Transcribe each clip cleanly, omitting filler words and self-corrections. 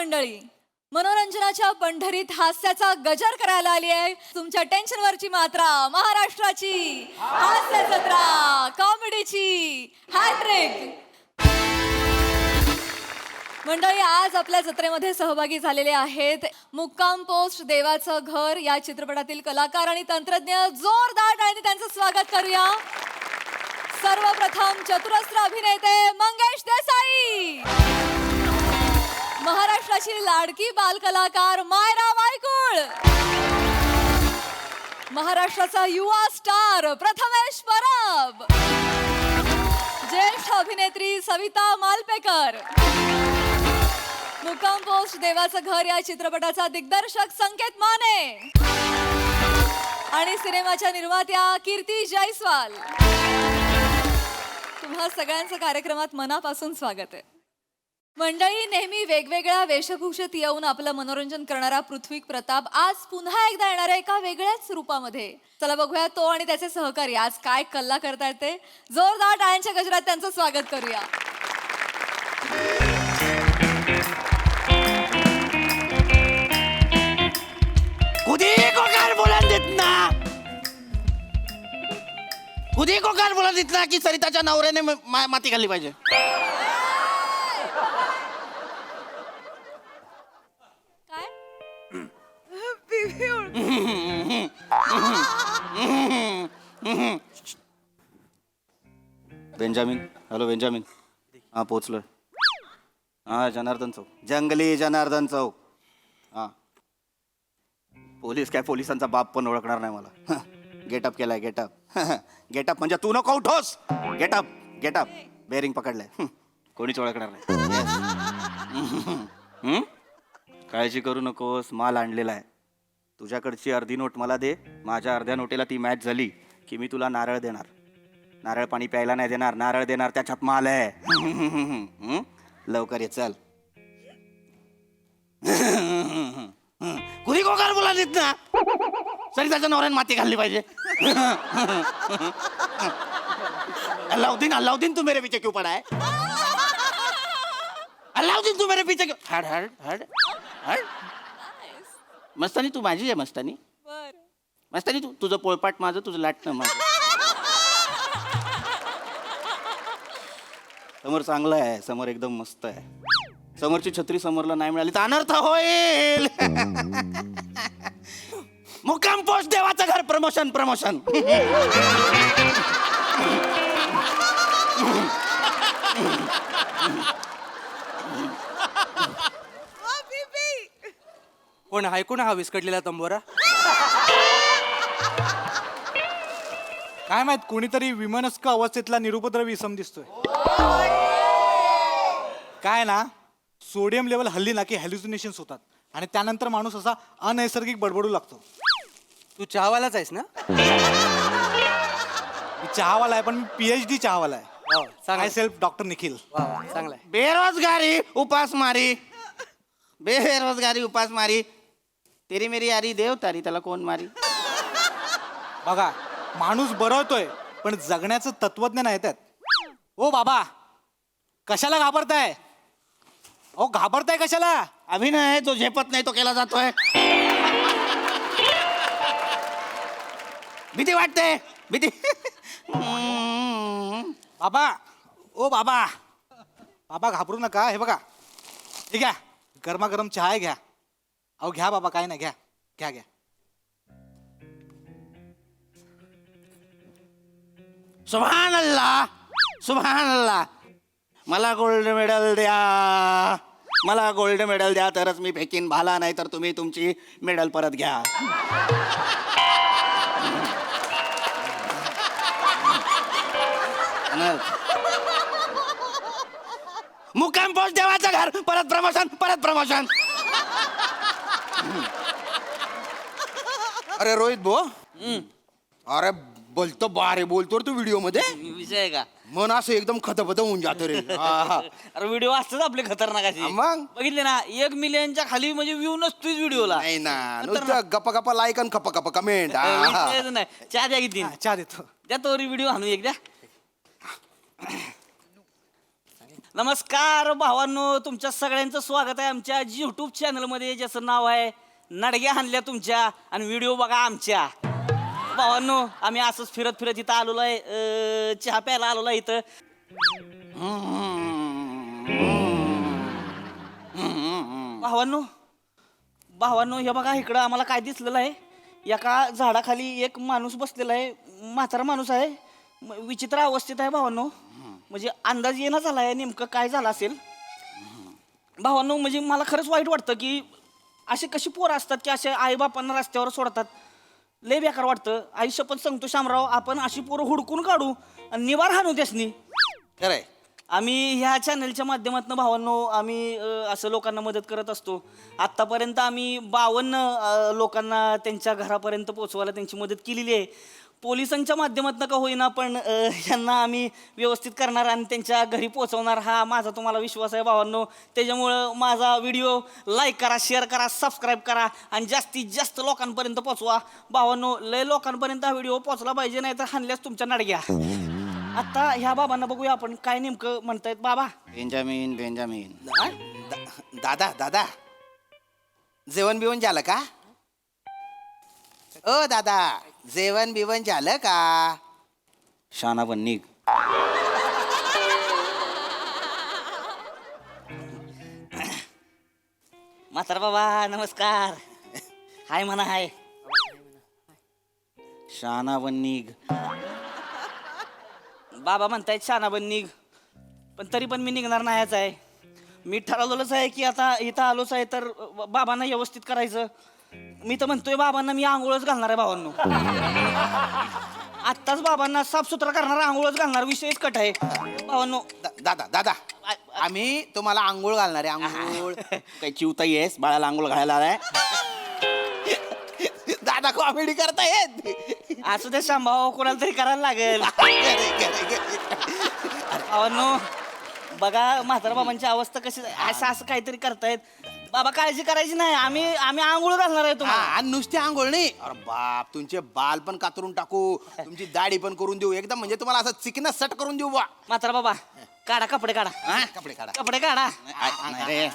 मंडळी, मनोरंजनाच्या पंढरीत हास्याचा गजर करायला आली आहे तुमच्या टेन्शनवरची मात्रा, महाराष्ट्राची हास्य जत्रा, कॉमेडीची हॅट्रिक. मंडळी, आज आपल्या जत्रेमध्ये सहभागी झालेले आहेत मुक्काम पोस्ट देवाचं घर या चित्रपटातील कलाकार आणि तंत्रज्ञ. जोरदार टाळ्यांनी त्यांचं स्वागत करूया. सर्वप्रथम चतुरस्र अभिनेते मंगेश देसाई, महाराष्ट्राची लाडकी बालकलाकार मायरा वायकुळ, महाराष्ट्राचा युवा स्टार प्रथमेश परब, ज्येष्ठ अभिनेत्री सविता मालपेकर, मुक्काम पोस्ट देवाचं घर या चित्रपटाचा दिग्दर्शक संकेत माने आणि सिनेमाच्या निर्मात्या कीर्ती जयस्वाल. तुम्हा सगळ्यांचं कार्यक्रमात मनापासून स्वागत आहे. मंडळी, नेहमी वेगवेगळ्या वेशभूषेत येऊन आपलं मनोरंजन करणारा पृथ्वी प्रताप आज पुन्हा एकदा येणार आहे एका वेगळ्याच रूपामध्ये. चला बघूया तो आणि त्याचे सहकारी आज काय कल्ला करतायत ते. जोरदार टाळ्यांच्या गजरात त्यांचं स्वागत करूया. खुदी को कार बोला देत ना की सरिताच्या नवऱ्याने माती खाल्ली पाहिजे. काय बेंजामिन, हॅलो बेंजामिन. हा पोचलोय. हा जनार्दन चौक, जंगली जनार्दन चौक. हा पोलीस काय, पोलिसांचा बाप पण ओळखणार नाही मला. गेटअप केलाय, गेटअप. गेटअप म्हणजे तू नको उठोस. गेटअप गेटअप बेरिंग पकडलंय, कोणीच ओळखणार नाही. काळजी करू नकोस, माल आणलेला आहे. तुझ्याकडची अर्धी नोट मला दे. माझ्या अर्ध्या नोटेला ती मॅच झाली की मी तुला नारळ देणार. नारळ पाणी प्यायला नाही देणार, नारळ देणार, त्याच्यात माल आहे. लवकर ये, चल. कुणी कोकार बोला देत ना सरिताच्या नवऱ्याने माती घालली पाहिजे. अल्लाउद्दीन, अल्लाउद्दीन तू मेरे पीछे क्यों पड़ा है? अल्लाउद्दीन तू मेरे पीछे क्यों? हड हड हड हड. मस्तानी तू माझी आहे. मस्तानी मस्तानी तू, तुझं पोळपाट माझं, तुझं लाटणं माझं. समोर चांगलं आहे, समोर एकदम मस्त आहे. समोरची छत्री समोरला नाही मिळाली तर अनर्थ होईल. मुक्काम पोस्ट देवाचं घर प्रमोशन प्रमोशन. कोण ऐकू ना हा विस्कटलेला तंबोरा? काय माहित, कोणीतरी विमनस्क अवस्थेतला निरुपद्रवी इसम दिसतोय. काय ना, सोडियम लेवल हल्ली ना की हॅल्युसिनेशन्स होतात आणि त्यानंतर माणूस असा अनैसर्गिक बडबडू लागतो. तू चहावालाच आहेस ना? मी चहावाला आहे, पण मी PhD चहावाला आहे. I self doctor Nikhil. चांगला आहे. बेरोजगारी उपासमारी, बेरोजगारी उपासमारी. तेरी मेरी यारी देव तारी, त्याला कोण मारी. बघा, माणूस बरवतोय पण जगण्याचं तत्वज्ञान आहे त्यात. ओ बाबा, कशाला घाबरताय? ओ घाबरताय कशाला? अभिनय जो झेपत नाही तो केला जातोय. भीती वाटते, भीती. बाबा, ओ बाबा, बाबा घाबरू नका. हे बघा, हे घ्या, गरमागरम चहा आहे, घ्या. अहो घ्या बाबा, काय नाही, घ्या घ्या घ्या. सुभान अल्लाह, सुभान अल्लाह. मला गोल्ड मेडल द्या, मला गोल्ड मेडल द्या, तरच मी फेकीन भाला, नाही तर तुम्ही तुमची मेडल परत घ्या. मुक्काम पोस्ट देवाचं घर, परत प्रमोशन, परत प्रमोशन. अरे रोहित भो, अरे बोलतो बारे बोलतो रे तू व्हिडिओ मध्ये. विषय का? मन असं एकदम खतपत होऊन जातो रे. हा. अरे व्हिडिओ असतात आपले खतरनाक असे. मग बघितले ना, 1 मिलियनच्या खाली म्हणजे व्ह्यू नसतोच व्हिडिओला. नाही ना, नुसतं गप्पा गप्पा लाईक आणि खप्पा खप्पा कमेंट. विषयच नाही. चहा द्या किती, चहा देतो. द्या तोरी व्हिडिओ आणू एक द्या. नमस्कार भावांनो, तुमच्या सगळ्यांचं स्वागत आहे आमच्या यूट्यूब चॅनलमध्ये, ज्याचं नाव आहे नडग्या हाणल्या तुमच्या आणि व्हिडिओ बघा आमच्या. भावांनो, आम्ही असंच फिरत फिरत इथं आलेलो आहे, चहा प्यायला आलेलो आहे इथं. भावांनो हे बघा, इकडं आम्हाला काय दिसलेलं आहे, एका झाडाखाली एक माणूस बसलेला आहे, म्हातारा माणूस आहे, विचित्र अवस्थेत आहे भावांनो. म्हणजे अंदाज येणं झाला आहे नेमकं काय झालं असेल. भावांनो, म्हणजे मला खरंच वाईट वाटतं की असे कशी पोरं असतात की असे आईबापांना रस्त्यावर सोडतात. लय बेकार वाटतं. आयुष्य पण सांगतो शामराव, आपण अशी पोरं हुडकून काढू आणि निवार हाणू त्यासनी. खरंय. आम्ही ह्या चॅनलच्या माध्यमातून भावांनो आम्ही असं लोकांना मदत करत असतो. आत्तापर्यंत आम्ही 52 लोकांना त्यांच्या घरापर्यंत पोहोचवायला त्यांची मदत केलेली आहे. पोलिसांच्या माध्यमातून का होईना पण यांना आम्ही व्यवस्थित करणार आणि त्यांच्या घरी पोहोचवणार, हा माझा तुम्हाला विश्वास आहे भावांनो. त्याच्यामुळं माझा व्हिडिओ लाईक करा, शेअर करा, सबस्क्राईब करा आणि जास्तीत जास्त लोकांपर्यंत पोहोचवा भावांनो. लय लोकांपर्यंत हा व्हिडिओ पोहोचला पाहिजे, नाही तर हाणल्यास तुमच्या नडग्या. आता ह्या बाबांना बघूया आपण काय नेमकं म्हणतायत. बाबा बेंजामिन बेंजामिन दादा दादा जेवण बिवण झालं का? ओ दादा, जेवण बिवण झालं का? शाना पण निघ. म्हातारा बाबा नमस्कार. हाय म्हणा हाय. शाना पण निघ. बाबा म्हणतायत शानाबन निघ, पण तरी पण मी निघणार नाहीच आहे. मी ठरवलेलंच आहे की आता इथं आलोच आहे तर बाबांना व्यवस्थित करायचं. मी तर म्हणतोय बाबांना मी आंघोळच घालणार आहे भावांनो. आत्ताच बाबांना साफसुथरा करणार, आंघोळच घालणार, विषयच कट आहे भावांनो. दादा दादा आम्ही तुम्हाला आंघोळ घालणार आहे. आंघोळ काही चिवताई आहेस बाळाला आंघोळ घालायला आलाय? दादा कॉमेडी करतायत. असू दे शांभाव, कोणाला तरी करायला लागेल भावांनो. बघा म्हातारा बाबांची अवस्था कशी, असं असं काहीतरी करतायत. बाबा काळजी करायची नाही, आम्ही आंघोळ घालणार आहे तुम्हाला. आणि नुसते आंघोळ नाही, अरे बाप, तुमचे बाल पण कातरून टाकू, तुमची दाढी पण करून देऊ, एकदम म्हणजे तुम्हाला असं चिकन सट करून देऊ बा. म्हातारा बाबा काढा कपडे, काढा कपडे काढा. कपडे काढा. अरे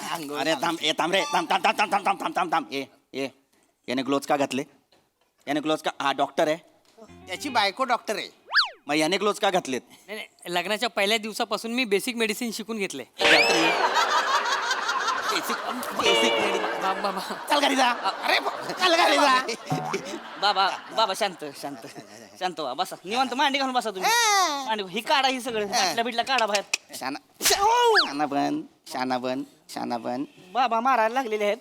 अरे थांब, ए थांब रे, थांब थांब थांब थांब थांब थांब थांब थांब. ए याने ग्लोव्ज का घातले? याने ग्लोव्ज का? हा डॉक्टर आहे. त्याची बायको डॉक्टर आहे. मग याने ग्लोव्ज का घातलेत? नाही, नाही, लग्नाच्या पहिल्या दिवसापासून मी बेसिक मेडिसिन शिकून घेतले. बाबा चल घरी जा. अरे चल घरी जा. बाबा शांत शांत शांत व्हा, बसा निवांत, मांडी घालून बसा तुम्ही. मांडी ही काढा, ही सगळं बाटल्या बिटल्या काढा बाहेर. शाना बन शाना बन शाना बन. बाबा मारायला लागलेले आहेत.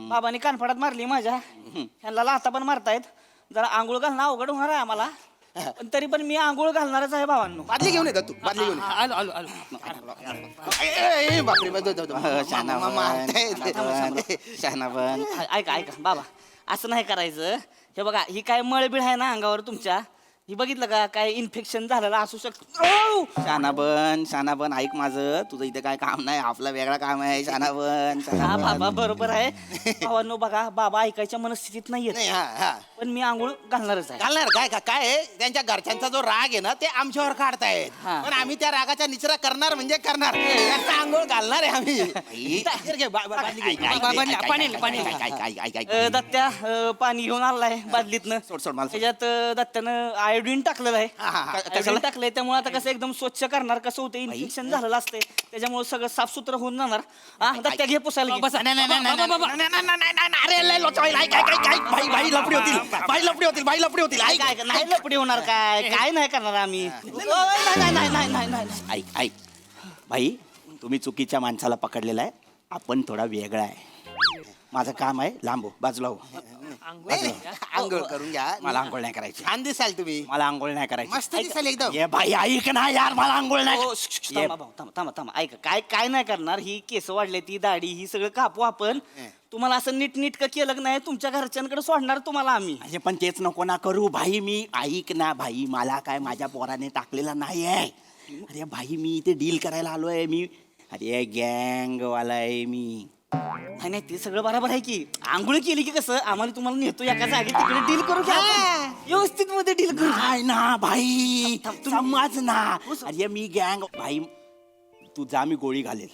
बाबांनी कानफडात मारली माझ्या, ह्यांना लाथा पण मारतायत. जरा आंघोळ घालणं अवघड होणार आहे आम्हाला, पण तरी पण मी आंघोळ घालणारच आहे भावांनो. बादली घेऊन येतात तू, बादली घेऊन ये. आलो आलो आलो. बापरे शाना बन शाना बन. ऐका बाबा, असं नाही करायचं. हे बघा, ही काय मळबीळ आहे ना अंगावर तुमच्या, ही बघितलं का, काय इन्फेक्शन झालेलं असू शकतं. शाना बन ऐक माझं, तुझं इथे काय काम नाही, आपला वेगळा काम आहे. शाना बन हा बाबा बरोबर आहे भावांनो. बघा बाबा ऐकायच्या मनस्थितीत नाहीये, नाही, हा हा पण मी आंघोळ घालणारच आहे. घालणार काय काय आहे, त्यांच्या घरच्यांचा जो राग आहे ना ते आमच्यावर काढतायत, हा. पण आम्ही त्या रागाचा निचरा करणार म्हणजे करणार. त्यांचा आंघोळ घालणार आहे आम्ही. दत्त्या पाणी घेऊन आलाय बादलीतनं. सोड मला. त्याच्यात दत्त्यानं आयोडीन टाकलेलं आहे. हा, हा. आयोडीन टाकलंय, त्यामुळे आता कसं एकदम स्वच्छ करणार, कसं होतं इन्फेक्शन झालेलं असते, त्याच्यामुळे सगळं साफसुथरं होऊन जाणार. हा दत्त्या घे पुसायला घे. बसा. बाई लपडी होतील. काय नाही लपडी होणार, काय नाही करणार आम्ही. ऐक ऐक भाई, तुम्ही चुकीच्या माणसाला पकडलेला आहे. आपण थोडा वेगळा आहे. माझं काम आहे लांब हो, बाजूला हो. आंघोळ करून घ्या. मला आंघोळ नाही करायची. छान दिसाल तुम्ही, मला आंघोळ नाही करायची. मस्त दिसाल एकदम. ये भाई ऐक ना यार, मला आंघोळ नाही. हो, थांबा भाऊ, थांबा. ऐका, काय नाही करणार. ही केस वाढले, ती दाढी, ही सगळं कापू आपण. तुम्हाला असं नीटनीटकं केलं की नाही, तुमच्या घरच्यांकडे सोडणार तुम्हाला आम्ही. अरे पण तेच नको ना करू भाई. मी ऐक ना भाई, मला काय माझ्या पोराने टाकलेला नाही आहे. अरे भाई मी इथे डील करायला आलोय. मी अरे गँगवाला आहे मी. नाही ते सगळं बरोबर आहे की, आंघोळ केली की कसं आम्हाला तुम्हाला नेतो एका जागी, तिकडे डील करू घ्या, व्यवस्थित मध्ये डील करू. नाही ना भाई, समज ना. अरे मी गँग भाई, तू जा, मी गोळी घालेल,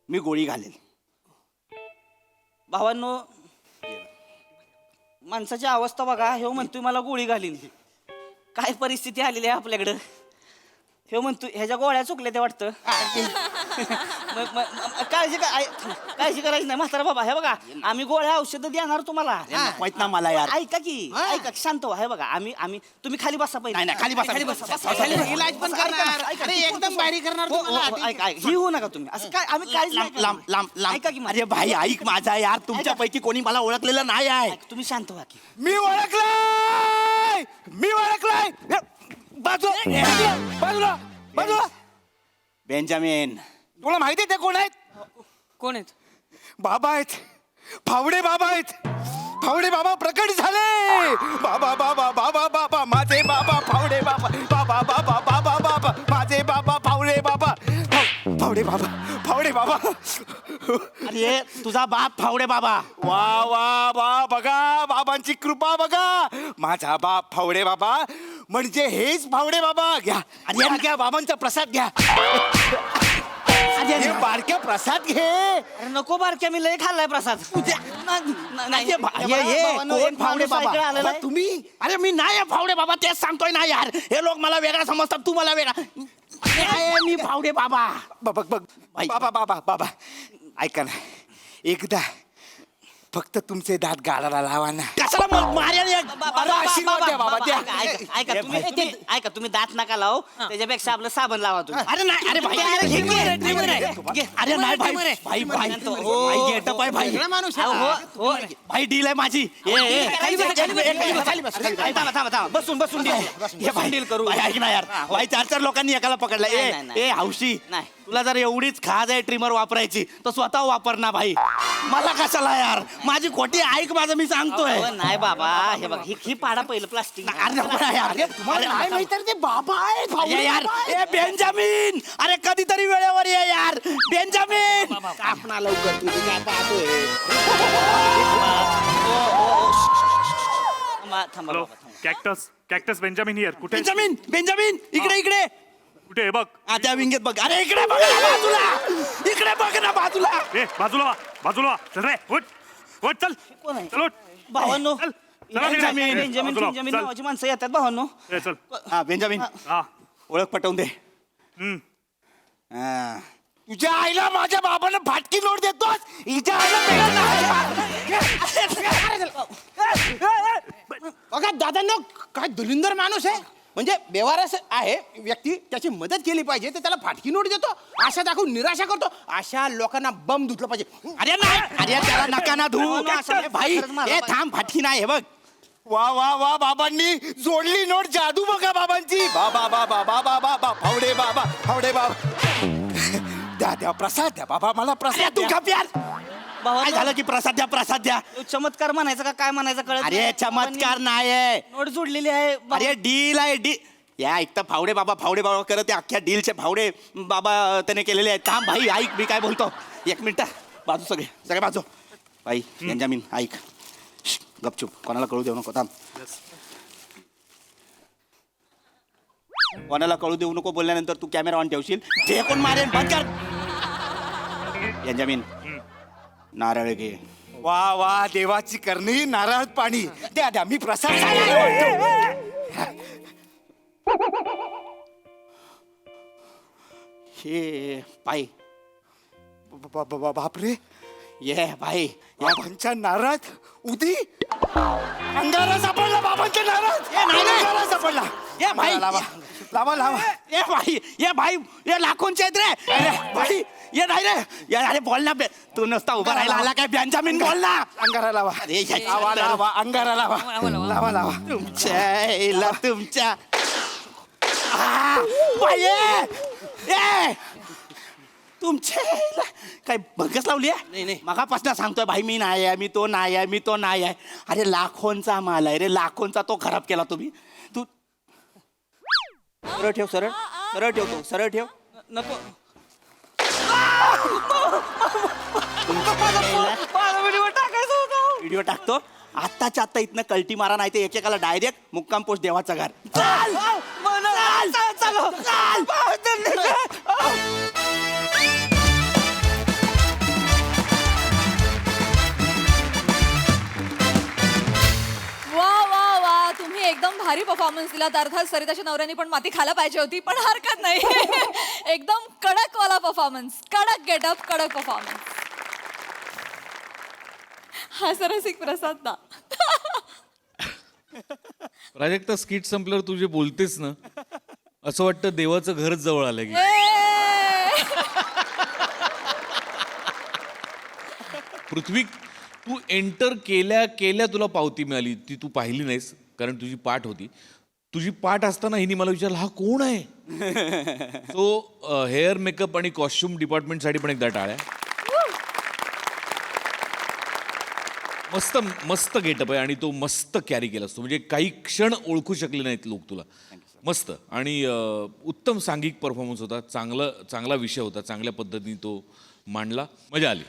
मी गोळी घालेल. भावांनो माणसाची अवस्था बघा. हे म्हणतोय मला गोळी घालीन. काय परिस्थिती आलेली आहे आपल्याकडं. हे म्हणतोय ह्याच्या गोळ्या चुकल्या ते वाटतं. काळजी करायची नाही म्हातारा बाबा. हे बघा आम्ही गोळ्या औषधं देणार तुम्हाला. नकोयत ना मला यार. ऐका की ऐका शांत व्हा. हे बघा आम्ही आम्ही तुम्ही खाली बसा पहिले. नाही, खाली बसा, खाली बसा. इलाज पण करणार. अरे एकदम बारीक करणार हो, तुम्हाला. हो, ऐका ही होऊ नका तुम्ही. असं काय आम्ही काहीच नाही लांब करणार. लांब लांब. ऐका की अरे भाई ऐक माझा यार, तुमच्यापैकी कोणी मला ओळखलेलं नाही आहे. ऐका, तुम्ही शांत व्हा की. मी ओळखलंय, मी ओळखलंय. बाजूला बाजूला. बेंजामिन, तुला माहिती आहे ते कोण आहेत? कोण आहेत? बाबा आहेत, फावडे बाबा आहेत. फावडे बाबा प्रकट झाले. बाबा बाबा बाबा बाबा माझे बाबा फावडे बाबा. बाबा बाबा बाबा बाबा माझे बाबा फावडे बाबा. फावडे बाबा, फावडे बाबा. अरे तुझा बाप फावडे बाबा. वा वा वा, बघा बाबांची कृपा बघा. माझा बाप फावडे बाबा म्हणजे हेच फावडे बाबा. घ्या आणि घ्या बाबांचा प्रसाद घ्या. अरे बारक्या प्रसाद घे. अरे नको बारक्या मी लय खाल्लाय प्रसाद. नाही कोण फावडे बाबा? तुम्ही? अरे मी नाही आहे फावडे बाबा, तेच सांगतोय ना यार. हे लोक मला वेगळा समजतात, तू मला वेगळा. मी फावडे बाबा. बघ बघ बाबा बाबा बाबा ऐका ना, एकदा फक्त तुमचे दात गाडाला लावा ना. कशाला मार्याने मला आशीर्वाद द्या बाबा, द्या. ऐका तुम्ही दात नका लावू. त्याच्यापेक्षा आपलं साबण लावा तुम्ही. अरे नाही, अरे भाई अरे नाही भाई भाई भाई भाई गेटअप आहे भाई. भाई डील आहे माझी. थांबा बसून बसून डील करू. ऐक ना यार, भाई 4 लोकांनी एकाला पकडला. नाही. ए हौशी, नाही. तुला जर एवढीच खाज आहे ट्रिमर वापरायची तर स्वतः वापर ना भाई. मला कशाला यार, माझी खोटी ऐक माझं, मी सांगतोय. नाही बाबा हे बघ ही पाडा पहिलं प्लास्टिक. अरे नको ना यार. तुम्हाला नाही माहित तर ते बाबा आहेत अरे फावडे यार, बाबा. ए बेंजामिन, अरे कधीतरी वेळेवर ये यार बेंजामिन. आपणा लवकर, तुझी काय पाहतोय? थांबा हॅलो बाबा, थांबा. Cactus Benjamin here. कुठे बेंजामिन बेंजामिन इकडे इकडे. कुठे आहे बघ? हा त्या विंगेत बघ. अरे इकडे बघ ना बाजूला, इकडे बघ ना बाजूला. ए बाजूला वा, बाजूला वा. चल रे, उठ उठ, चल कोण आहे? चल उठ. भावांनो चल, चला तिकडे. बेंजामिन ए, बेंजामिन बाजूला, बेंजामिन चल. नावाची माणसं येतात भावांनो. ए, चल. हा बेंजामिन, हा. ओळख पटवून दे. हम्म. हा. तुझ्या आईला माझ्या बाबानं फाटकी नोट देतोस. हिच्या आईला बघा दादांनो, काय दलिंदर माणूस आहे. म्हणजे बेवारस आहे व्यक्ती, त्याची मदत केली पाहिजे तर त्याला फाटकी नोट देतो, आशा दाखवून निराशा करतो. अशा लोकांना बम धुतलं पाहिजे. अरे नाही, अरे त्याला नका ना धू. ए, भाई ए थांब, फाटकी नाही हे बघ. वा वा वा, बाबांनी जोडली नोट. जादू बघा बाबांची. बाबा बाबा बाबा बाबा फावडे बाबा, फावडे बाबा. द्या द्या प्रसाद द्या बाबा, मला अरे प्रसाद तू द्या. गप यार. काय झालं की प्रसाद द्या, प्रसाद द्या. चमत्कार म्हणायचं का काय म्हणायचं कळत अरे नाही. चमत्कार नाही आहे. नोट जोडलेली आहे. अरे डील आहे डील. या ऐकता फावडे बाबा करत ते अख्ख्या डीलचे फावडे बाबा त्याने केलेले आहेत. थांब भाई ऐक, मी काय बोलतो. 1 मिनिट बाजू, सगळे बाजू. भाई बेंजामिन ऐक, श्श, गपचूप, कोणाला कळू देऊ नको. थांब, कोणाला कळू देऊ नको. बोलल्यानंतर तू कॅमेरा ऑन ठेवशील. ते कोण मारेल, बंद कर. बेंजामिन नारळ घे. वा वा, देवाची करणी, नारळ पाणी. द्या द्या, मी प्रसाद हे पाय. बापरे, ये भाई. बाबांच्या नारळात उदी अंगारा सापडला. बाबांच्या नारळात अंगारा सापडला. ये भाई, लावा लावा लावा. ये भाई ये लाखोंचे आहेत रे. अरे भाई ये नाही रे. ये अरे बोल ना बे. तू नसता उभा राहिला, आला काय बेंजामिन, बोल ना. अंगारा लावा. अरे लावा लावा, अंगारा लावा. लावा लावा. तुमच्या बाई, ये तुमच्या काय भगस लावली आहे. मगापासून सांगतोय भाई, मी नाही आहे, मी तो नाही आहे, मी तो नाही आहे. अरे लाखोंचा माल आहे रे, लाखोंचा. तो खराब केला तुम्ही. तू सरळ ठेव, सरळ ठेव, तो सरळ ठेव. नको व्हिडिओ टाकतो आत्ताच्या आत्ता. इथनं कल्टी मारा, नाही ते एकेकाला डायरेक्ट मुक्काम पोस्ट देवाचा घर. चल भारी परफॉर्मन्स दिला. अर्थात सरिताच्या नवऱ्याने पण माती खायला पाहिजे होती, पण हरकत नाही. एकदम कडक वाला परफॉर्मन्स, कडक गेटअप, कडक परफॉर्मन्स. हा सरसिक प्रसाद ना. प्राजक्ता स्किट संपल्यावर तू जे बोलतेस ना असं वाटतं देवाचं घरच जवळ आलं की. पृथ्वी, तू एंटर केल्या केल्या तुला पावती मिळाली. ती तू पाहिली नाहीस कारण तुझी पाठ होती. तुझी पाठ असताना हिने मला विचारलं हा कोण आहे. सो हेअर मेकअप आणि कॉस्ट्युम डिपार्टमेंटसाठी पण एकदा टाळ्या. मस्त मस्त गेटअप आहे आणि तो मस्त कॅरी केला असतो. म्हणजे काही क्षण ओळखू शकले नाहीत लोक तुला. मस्त. आणि उत्तम सांघिक परफॉर्मन्स होता. चांगला विषय होता. चांगल्या पद्धतीने तो मांडला. मजा आली.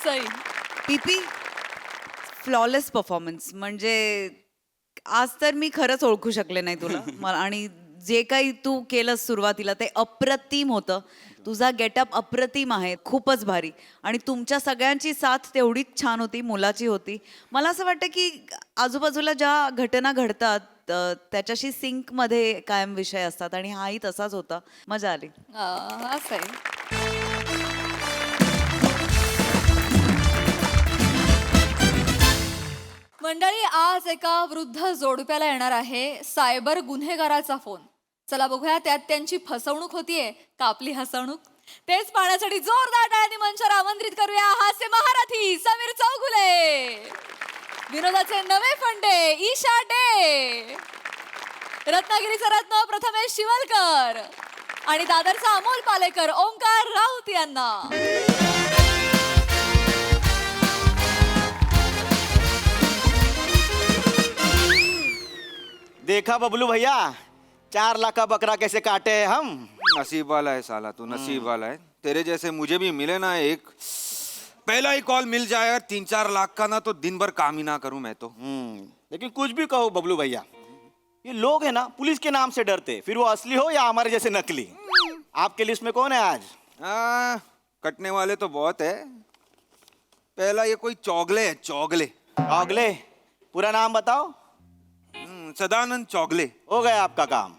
सई. पीपी फ्लॉलेस परफॉर्मन्स. म्हणजे आज तर मी खरंच ओळखू शकले नाही तुला. आणि जे काही तू केलंस सुरुवातीला ते अप्रतिम होतं. तुझा गेटअप अप्रतिम आहे, खूपच भारी. आणि तुमच्या सगळ्यांची साथ तेवढीच छान होती, मुलाची होती. मला असं वाटतं की आजूबाजूला ज्या घटना घडतात त्याच्याशी सिंकमध्ये कायम विषय असतात आणि हाही तसाच होता. मजा आली. असं आहे. मंडळी, आज एका वृद्ध जोडप्याला येणार आहे सायबर गुन्हेगाराचा फोन. चला बघूया त्यात त्यांची फसवणूक होतीये का आपली हसवणूक. तेच पाहण्यासाठी जोरदार टाळ्यांनी मंचावर आमंत्रित करूया हास्य महारथी समीर चौगुले, विनोदाचे नवे फंडे ईशा डे, रत्नागिरीचा रत्न प्रथमेश शिवलकर आणि दादरचा अमोल पालेकर ओंकार राऊत यांना. देखा बबलू भैया, 4 लाख का बकरा कैसे काटे हैं हम. नसीब वाला है साला तू, नसीब वाला है. तेरे जैसे मुझे भी मिले ना एक, पहला ही कॉल मिल जाए और 3-4 लाख का ना तो दिन भर काम ही ना करूं मैं तो. लेकिन कुछ भी कहो बबलू भैया, ये लोग है ना पुलिस के नाम से डरते, फिर वो असली हो या हमारे जैसे नकली. आपके लिस्ट में कौन है आज. कटने वाले तो बहुत है. पहला ये कोई चौगले है, चौगले. चौगले, पूरा नाम बताओ. सदानंद चौगले. हो गया आपका काम.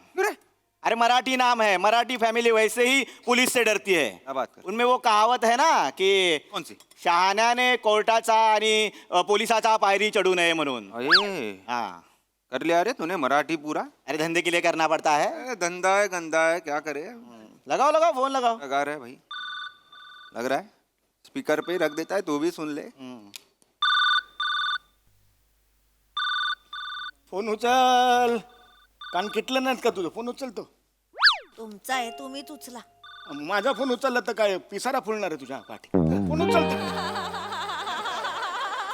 अरे मराठी नाम है, मराठी फैमिली वैसे ही पुलिस से डरती है. क्या बात कर. उनमें वो कहावत है ना की कौन सी. शहाण्याने कोर्टाचा आणि पोलिसाचा पायरी चढू नये म्हणून. अरे हाँ, कर लिया रे तूने मराठी पूरा. अरे धंधे के लिए करना पड़ता है. धंधा है गंदा है, क्या करे. लगाओ फोन लगाओ. लगा रहा है भाई, लग रहा है. स्पीकर पे ही रख देता है, तू भी सुन ले. फोन उचल. कान किटलं नाहीत का तुझं. फोन उचलतो. तुमचा आहे, तुम्हीच उचला. माझा फोन उचलला तर काय पिसारा फुलणार आहे तुझ्या पाठी. फोन उचलतो.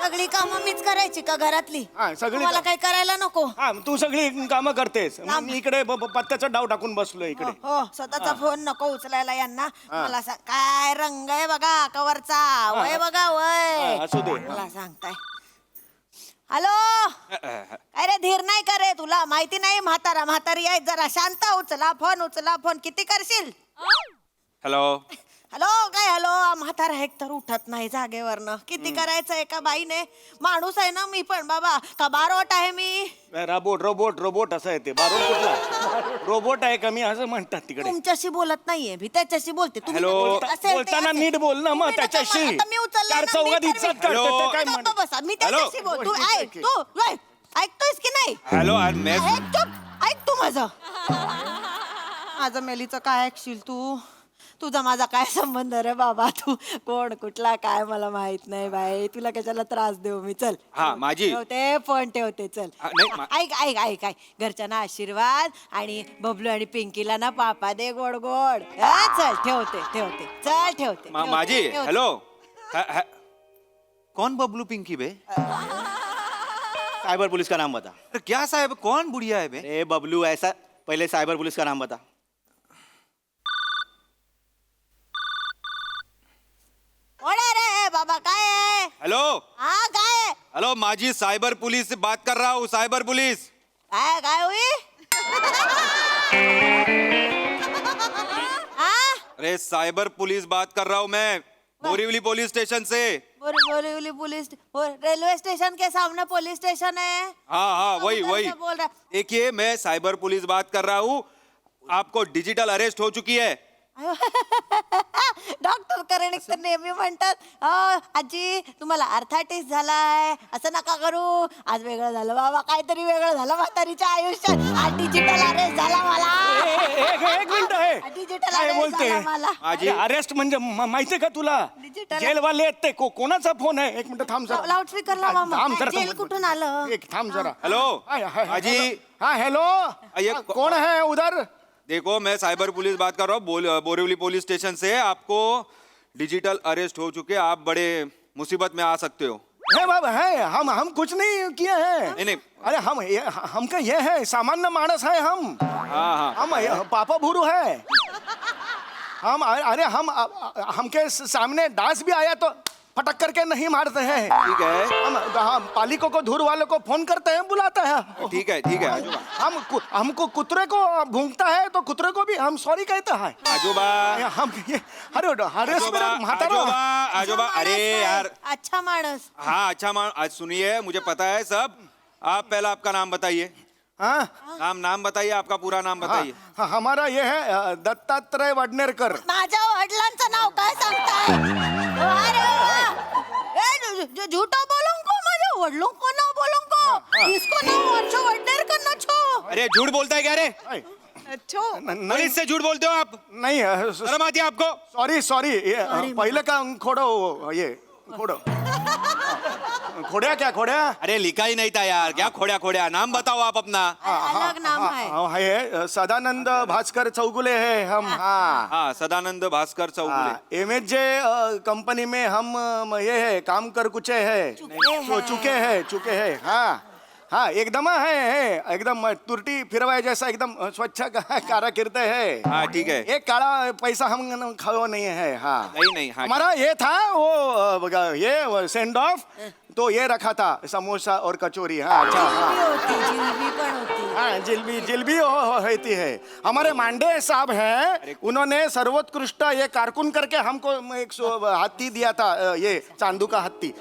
सगळी कामं मीच करायची का घरातली. हा, सगळी मला कामं. काही करायला नको. हा, तू सगळी कामं करतेस. मग मी इकडे पत्त्याचा डाव टाकून बसलोय इकडे. हो, स्वतःचा फोन नको उचलायला यांना. मला सांग काय रंग आहे बघा कवरचा. वय बघा वय. हा, असू दे. मला सांगताय. हॅलो, काय रे धीर नाही का रे तुला. माहिती नाही म्हातारी आहे. जरा शांत उचला फोन. किती करशील. हेलो. हॅलो काय हॅलो. म्हातारा एक तर उठत नाही जागेवरनं. किती करायचं एका बाईने. माणूस आहे ना मी पण बाबा, का बारोट आहे मी. रोबोट असं आहे ते. बारून कुठला रोबोट आहे का मी असं म्हणतात तिकडे. तुमच्याशी बोलत नाहीये मी, त्याच्याशी बोलते. तुम्ही हॅलो. बोलत असेल ते बोलताना असेल. नीट बोल ना मग तुम्ही नका त्याच्याशी. मला- आता मी उचलला चार ना, चौघात मी इज्जत तर- करतो ते काय गप्प म्हण. बसा, मी त्याच्याशी बोल. तू ऐक, तू वय, ऐकतोयस की नाही. हेलो मैं ऐक तू माझं. माझं मेलीचं काय ऐकशील तू. तुझा माझा काय संबंध रे बाबा. तू कोण कुठला काय मला माहित नाही बाई. तुला कशाला त्रास देऊ मी. चल हा, माझी. ठेवते फोन ठेवते. चल ऐक घरच्यांना आशीर्वाद आणि बबलू आणि पिंकीला ना पापा दे गोड गोड. चल ठेवते. चल ठेवते. माझी. ठेवते. हेलो. कौन बबलू पिंकी बे. साइबर पुलिस का नाम बता. अरे क्या साहब, कौन बुढ़िया है बे. ए बबलू, ऐसा पहले साइबर पुलिस का नाम बता. कोण आहे रे बाबा. काय आहे. हेलो. हा काय आहे? हेलो, माझी साइबर पुलिस से बात कर रहा हूँ. Cyber police. काय हुई. हा अरे साइबर पुलिस बात कर रहा हूँ मैं. बोरीवली पुलिस स्टेशन से। बोरीवली पुलिस रेलवे स्टेशन के सामने पुलिस स्टेशन है। हाँ हाँ वही उधर वही से बोल रहा है। देखिए मैं साइबर पुलिस बात कर रहा हूँ, आपको डिजिटल अरेस्ट हो चुकी है। डॉक्टर करणिक तर नेहमी म्हणतात आजी तुम्हाला अर्थाटिस झालाय, असं नका करू, आज वेगळं झालं बाबा, काहीतरी वेगळं झालं म्हातारीच्या आयुष्यात, आज डिजिटल अरेस्ट झाला मला, एक मिनिट आहे डिजिटल काय अरेस्ट बोलते झाला मला. आजी अरेस्ट म्हणजे माहितीये का तुला Digital- जेलवाले आहेत ते कोणाचा फोन आहे? एक मिनिट थांब जरा लाऊडस्पीकरला मामा, थांब जरा, जेल कुठून आलं? एक थांब जरा. हेलो हाय, हाय, हाय, आजी हेलो. हाँ हेलो ये कौन है उधर? देखो मैं साइबर पुलिस बात कर रहा हूँ, बोरीवली पुलिस स्टेशन से। आपको डिजिटल अरेस्ट हो चुके, आप बड़े मुसीबत में आ सकते हो। है बाबा है, हम कुछ नहीं किए हैं। नहीं नहीं अरे हमका ये है, सामान्य मानस है हम। हाँ हाँ हम पापा भूरू है हम। अरे हमके सामने डांस भी आया तो फटक करके नहीं मारते हैं। ठीक है हम पालिकों को धूर वालों को फोन करते हैं, बुलाते हैं। ठीक है ठीक है आजूबा हमको कुतरे को भूंगता है तो कुतरे को भी हम सॉरी कहते हैं। आजूबा हम ये अरे आजोबा आजोबा अरे यार अच्छा माणूस. हाँ अच्छा मान आज सुनिए, मुझे पता है सब। आप पहला आपका नाम बताइए। हाँ नाम बताइए, आपका पूरा नाम बताइए। हाँ, हमारा ये है दत्तात्रय वडनेरकर। माझ्या वडिलांचं नाव काय सांगताय? अरे वा. ए, झूठा बोलूं को, माझ्या वडिलों को नाव बोलूं को, इसको नाव अच्छा वडनेरकर ना छो. अरे झूठ बोलता है क्या रे? नहीं पुलिस से झूठ बोलते हो आप? नहीं शर्म आती है आपको? सॉरी पहले का खोड़ो, ये खोड़ो खोड़िया क्या खोड़िया? अरे लिखा ही नहीं था यार, क्या खोड्या नाम बताओ आप अपना। अलग नाम है. है सदानंद भास्कर चौगुले है हम। हाँ हाँ सदानंद भास्कर चौगुले। MHJ कंपनी में हम ये है काम कर कुचे है, चुके हैं। हाँ एकदम है एकदम तुरटी फिरवाए जैसा एकदम स्वच्छ कार्य करते हैं। हाँ ठीक है। एक काला पैसा हम खाओ नहीं है। हाँ नहीं हाँ हमारा ये था वो ये सेंड ऑफ, तो ये रखा था समोसा और कचौरी। हाँ अच्छा हाँ जिलेबी पण होती. हाँ जिलबी होती है। हमारे मांडे साहब हैं, उन्होंने सर्वोत्कृष्ट ये कारकुन करके हमको एक हाथी दिया था, ये चांदू का हाथी।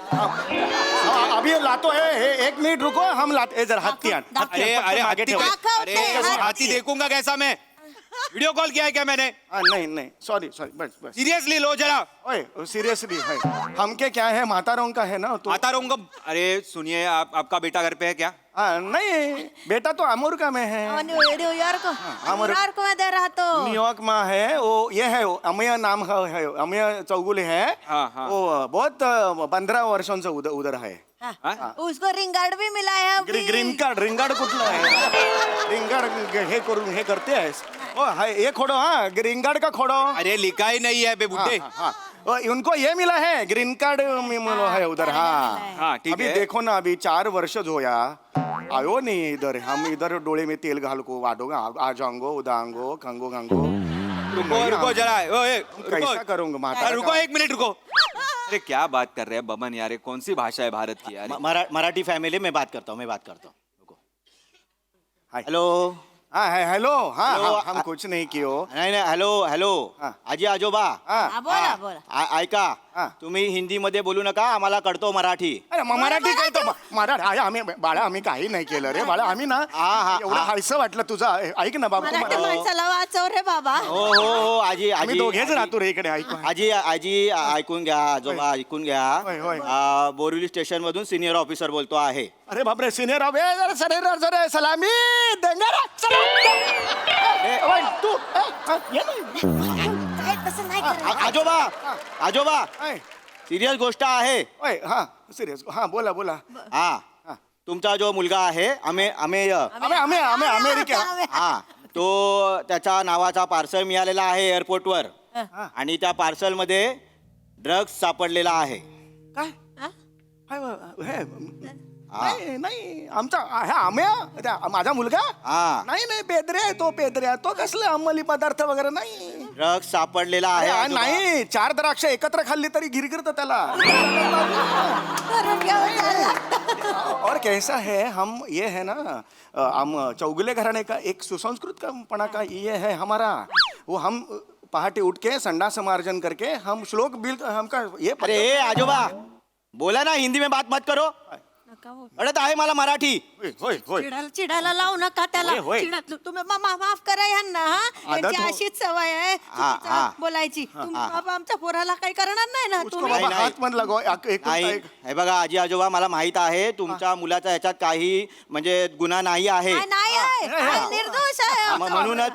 अभी लातो है, एक मिनट रुको, हम लाते जरा हाथी आन। अरे अरे हाथी देखूंगा कैसा मैं? वीडियो कॉल किया है क्या मैंने? नहीं सॉरी बस सीरियसली लो जरा। ओए सीरियसली है, हमके क्या है मातारों का है ना तो। मातारों का? अरे सुनिए, आपका बेटा घर पे है क्या? नहीं बेटा तो अमेरिका में है। न्यूयॉर्क मध्ये राहतो. न्यूयॉर्क में है वो, ये है अमय नाम है, अमय चौगुले है। हाँ। वो बहुत 15 वर्षों से उधर है। उसको रिंग गार्ड भी मिला है अभी. ग्रीन कार्ड कुठला आहे? ग्रीन कार्ड हे करून हे करते आहेस? ओ हाय ये खोडो. हाँ ग्रीन कार्ड का खोडो. अरे लिखा ही नहीं है बे बुड्ढे। हाँ उनको ये मिला है, ग्रीन कार्ड मिला है उधर। हाँ, ठीक अभी है। देखो ना, अभी 4 वर्ष होया आयो नहीं इधर। हम इधर डोळे में तेल घाल को वाडो आ जाऊंगो उदांगो खंगो गंगो। रुको जरा, कैसा करूंगा माता? रुको 1 मिनट रुको। अरे क्या बात कर रहे हैं बमन यार, ये कौन सी भाषा है भारत की यार? मराठी फैमिली में बात करता हूँ रुको। हेलो हाँ है हेलो। हाँ हेलो, हम कुछ नहीं कियो. नाही हेलो हा. आजी आजोबा हा, बोला. ऐका, हा. तुम्ही हिंदी मध्ये बोलू नका, आम्हाला कळतो मराठी. अरे मराठी काय तो मराठी आम्ही बाळा, आम्ही काही नाही केलं रे बाळा. आम्ही ना हा. एवढं हायसं वाटलं तुझं. ऐक ना बाबा, मराठी माणसाला वाचव रे बाबा. हो आजी आम्ही दोघेच राहतो रे इकडे. ऐक आजी ऐकून घ्या, आजोबा ऐकून घ्या. होय. बोरिवली स्टेशन मधून सिनियर ऑफिसर बोलतो आहे. अरे बापरे, सिनियर जरा सलामी देंगे रे. सलाम तू ये नाही. तसं नाही करायचं. आजोबा सिरियस गोष्ट आहे. ओय हा सिरियस. हा बोला. हा तुमचा जो मुलगा आहे आम्ही अमेरिका. हा तो त्याच्या नावाचा पार्सल मिळालेला आहे एअरपोर्टवर, आणि त्या पार्सल मध्ये ड्रग्ज सापडलेला आहे. काय नाही आमचा माझा मुलगा. हा नाही पेद्रे, तो पेद्रे तो कसले अंमली पदार्थ वगैरे नाही. ड्रग्ज सापडलेला आहे. अरे आजोबा. नाही, 4 द्राक्ष एकत्र खाल्ली तरी गिरगिरत त्याला. और कैसा है, हम ये है ना, हम चौगुले घराने का एक सुसंस्कृत पणा का ये है हमारा. वो हम पहाटे उठ के संडास मार्जन करके हम श्लोक बिल हमका ये अरे ए आजोबा बोला ना हिंदी में बात मत करो नका हो. अडत आहे मला मराठी होय होय चिडायला लावू नका त्याला होय, होय. तुम्ही माफ करा यांना हा. आदत यांची हो. अशीच सवय आहे हा, चुकीचं हा. बोलायची तुम्ही बाबा आमच्या पोराला काही करणार नाही ना उसको तुम्ही बाबा नाही. हात मत लगो एक नाही हे बघा आजी आजोबा मला माहित आहे तुमच्या मुलाचा ह्याच्यात काही म्हणजे गुन्हा नाही आहे नाही, नाही आहे हा, निर्दोष आहे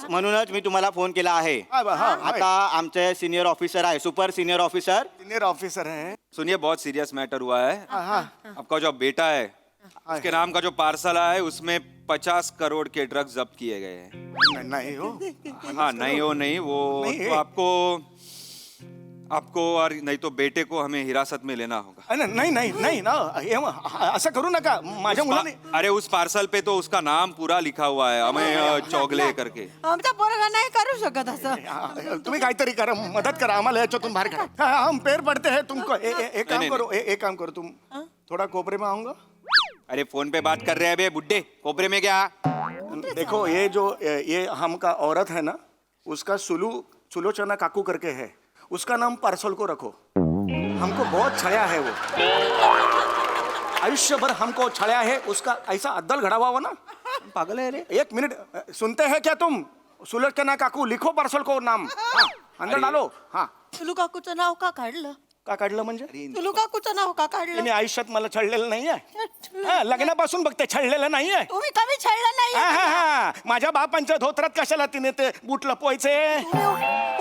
म्हणूनच मी तुम्हाला फोन केला आहे हा, हा, हा. आता आमचे सिनियर ऑफिसर आहे super senior officer senior officer है सुनिए बहुत सीरियस मैटर हुआ है हाँ आपका जो बेटा है उसके नाम का जो पार्सल आया है उसमें 50 करोड़ के ड्रग्स जब्त किए गए हैं नहीं हो हाँ नहीं हो नहीं वो नहीं, तो आपको और नहीं तो बेटे को हमें हिरासत में लेना होगा नाही नाही नाही ना हे असं करू नका माझ्या मुलाने अरे उस पार्सल पे तो उसका नाम पूरा लिखा हुआ है हमें चौगले करके आमचा पोरगा नाही करू शकत असं तुम्ही काहीतरी करा मदत करा आम्हाला याच्यातून बाहेर काढा हम पैर पडते हैं तुमको एक काम नहीं, करो एक काम करो तुम थोड़ा कोपरे में आऊंगा अरे फोन पे बात कर रहे हैं बे बुड्ढे कोपरे में क्या देखो ये जो ये हमका औरत है ना उसका सुलोचना काकू करके है उसका नाम पार्सल को रखो हमको बहुत छाया है वो आयुष्य भर हमको छाया है उसका ऐसा अद्दल घड़ा हुआ ना पागल आहे रे एक मिनट सुनते हैं क्या तुम सुलोचना काकू लिखो पार्सल को नाम हाँ, अंदर डालो हाँ तुलू काकूचं नाव का काढलं का काढलं म्हणजे तुलू काकूचं नाव का काढलं तिने आयुष्यात मला छळलेलं नाही आहे हा, लग्नापासून बघते छळलेलं नाही आहे तुम्ही कमी छळलं नाही हा, हा, हा. माझ्या बापांच्या धोत्रात कशाला तिने ते बूट लपवायचे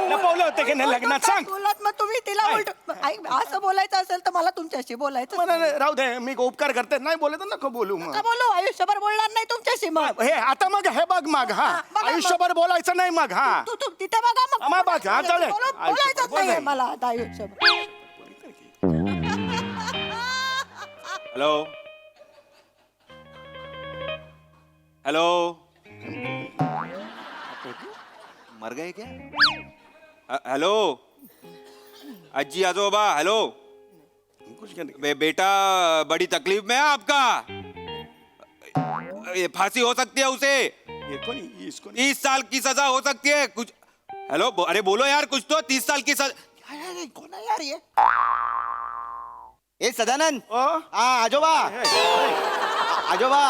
लपवले होते की नाही लग्नात सांग बोलत मग तुम्ही तिला काय? उलट ऐक, असं बोलायचं असेल तर मला तुमच्याशी बोलायचं मला नाही, राहू दे मी उपकार करते नाही बोलत नको बोलू मग का बोलू आयुष्यभर बोलणार नाही तुमच्याशी मग हे आता मग हे बघ मग हा हा, बघा मग. आयुष्यभर बोलायचं नाही मग हा तू तिथे बघा मग आम्हा बघ, हा, चालेल. बोलायचंच बोल नाहीये नाही. मला आता आयुष्यभर हेलो हेलो मर गए क्या हेलो अज्जी आजोबा हेलो कुछ करने- बेटा बड़ी तकलीफ में है आपका ये फांसी हो सकती है उसे ये कोण इसको 30 साल की सजा हो सकती है कुछ हेलो अरे बोलो यार कुछ तो 30 साल की सजा कोण आहे यार ये ए सदानंद ओ हा आजोबा आजोबा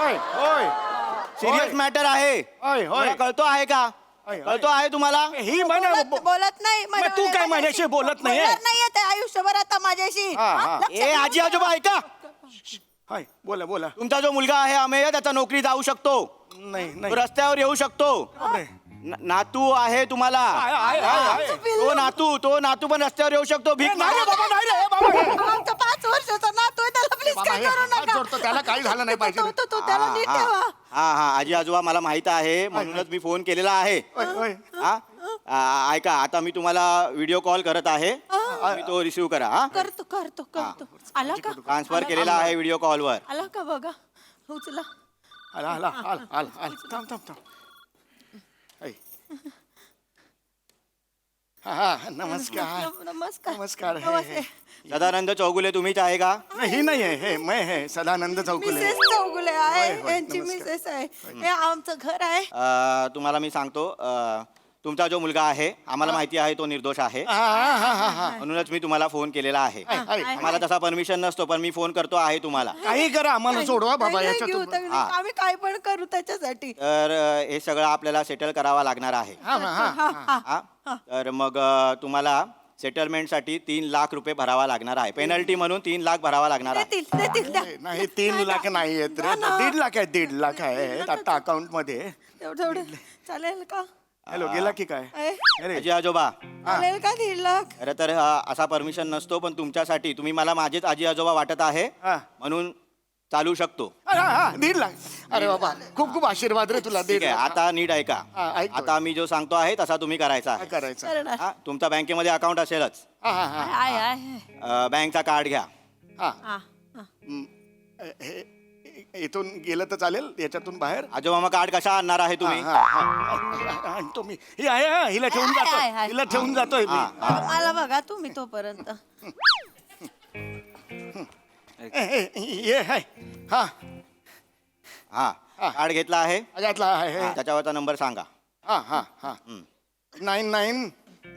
ओय ओय सिरियस मॅटर आहे ओय तुम्हाला ओय कळतो आहे का ओय, ओय. कळतो आहे तुम्हाला ही म्हणे बोलत नाही मग तू काय माझ्याशी बोलत नाहीये? बोलणार नाहीये ते आयुष्यभर आता माझ्याशी हा, हा. हा, लक्षात ए आजी ठेवा. आजोबा ऐका हाय बोला बोला तुमचा जो मुलगा आहे अमेय त्याचा नोकरी जाऊ शकतो नाही तो नाही रस्त्यावर येऊ शकतो बापरे. नातू आहे तुम्हाला तो नातू पण रस्त्यावर येऊ शकतो भीक नाही रे बाबा नाही रे बाबा आमचा 5 वर्षाचा नातू आहे त्याला प्लीज बाबा, काय हे करू हात नका जोडतो, त्याला काही झालं नाही पाहिजे. तो त्याला नीट ठेवा हा हा आजी आजोबा मला माहित आहे म्हणूनच मी फोन केलेला आहे ओय ओय हा ऐका आता मी तुम्हाला व्हिडिओ कॉल करत आहे तुम्ही तो रिसिव्ह करा हा करतो आला का ट्रान्सफर केलेला आहे व्हिडिओ कॉलवर आला का बघा उचला आला आला आला आला आला थांब थांब थांब ऐ. हा नमस्कार नमस्कार नमस्कार हे, नमस्ते. हे. सदानंद चौगुले तुम्हीच आहे का नाही, ही नाही आहे हे मैं है सदानंद चौकुले मिसेस चौगुले आहे होय, होय, यांची नमस्कार. मिसेस आहे हे आमचं घर आहे तुम्हाला मी सांगतो तुमचा जो मुलगा आहे आम्हाला माहिती आहे तो निर्दोष आहे हा, हा, हा, हा, हा. म्हणूनच मी तुम्हाला फोन केलेला आहे आहे. आम्हाला तसा परमिशन नसतो पण मी फोन करतो आहे तुम्हाला काही करा आम्हाला सोडवा बाबा नाही, नाही याच्यातून घेऊ तर- हा. आम्ही काय पण करू त्याच्यासाठी तर हे सगळं आपल्याला सेटल करावं लागणार आहे हा, हा, हा. हा? तर मग तुम्हाला सेटलमेंटसाठी 3 लाख रुपये भरावा लागणार आहे पेनल्टी म्हणून 3 लाख भरावा लागणार आहे देतील द्या. नाही 3 लाख नाही आहेत रे 1.5 लाख आहे 1.5 लाख आहे आता अकाउंट मध्ये तेवढं चालेल का हॅलो गेला की काय आहे? अरे आजी आजोबा चालेल का 1.5 लाख खरं तर असा परमिशन नसतो पण तुमच्यासाठी तुम्ही मला माझेच आजी आजोबा वाटत आहे हा. म्हणून चालू शकतो हा, हा, 1.5 लाख अरे बाबा खूप खूप आशीर्वाद रे तुला ठीक 1.5 आहे लाख. आता नीट ऐका हा, ऐकतोय. आता मी जो सांगतो आहे तसा तुम्ही करायचा काय आहे करायचं करणार हा, तुमचा बँकेमध्ये अकाउंट असेलच हा, हा, हा, आहे बँकचा कार्ड घ्या हा. हा. हम्म, हे इथून गेलं तर चालेल याच्यातून बाहेर आजोबा मग कार्ड कसा आणणार आहे तुम्ही हा, हा, हा. आणतो मी ही आहे हा, हिला ठेवून आहे, जातोय आहे. हिला ठेवून जातोय मी मला बघा तुम्ही तोपर्यंत ये आहे हा हा कार्ड घेतला आहे यातला आहे त्याच्यावरचा नंबर सांगा हा हा हा nine nine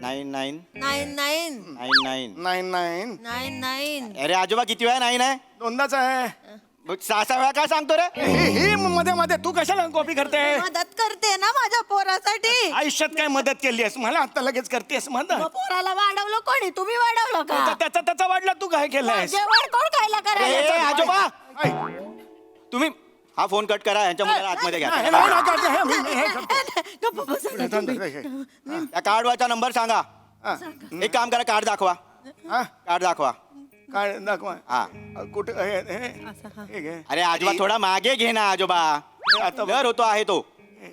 99 nine nine 99 nine nine nine nine अरे आजोबा किती वेळा 9 आहे दोनदाच आहे. मग 6 वेळा काय सांगतो रे ही मध्ये मध्ये तू कशाला कॉपी करते? मदत करते ना माझ्या पोरासाठी. आयुष्यात काय मदत केली आहेस मला आता लगेच करतेस मग मदत? पोराला वाढवलं कोणी? तुम्ही वाढवलं का? त्याचा वाढला तू काय केलंयस? जेवण कोण खायला ए, करायला? आजोबा ऐ, तुम्ही हा फोन कट करा यांच्या मुलाला आतमध्ये घ्या नाही, नाही, नाही, हे, मी हे करतो. गप्प बसा ना तुम्ही. त्या कार्डवरचा नंबर सांगा हा, एक काम करा कार्ड दाखवा हा, कार्ड दाखवा काय दाखवा हा कुठे हे घे. अरे आजोबा थोडा मागे घे ना आजोबा आता घर होतो आहे तो हे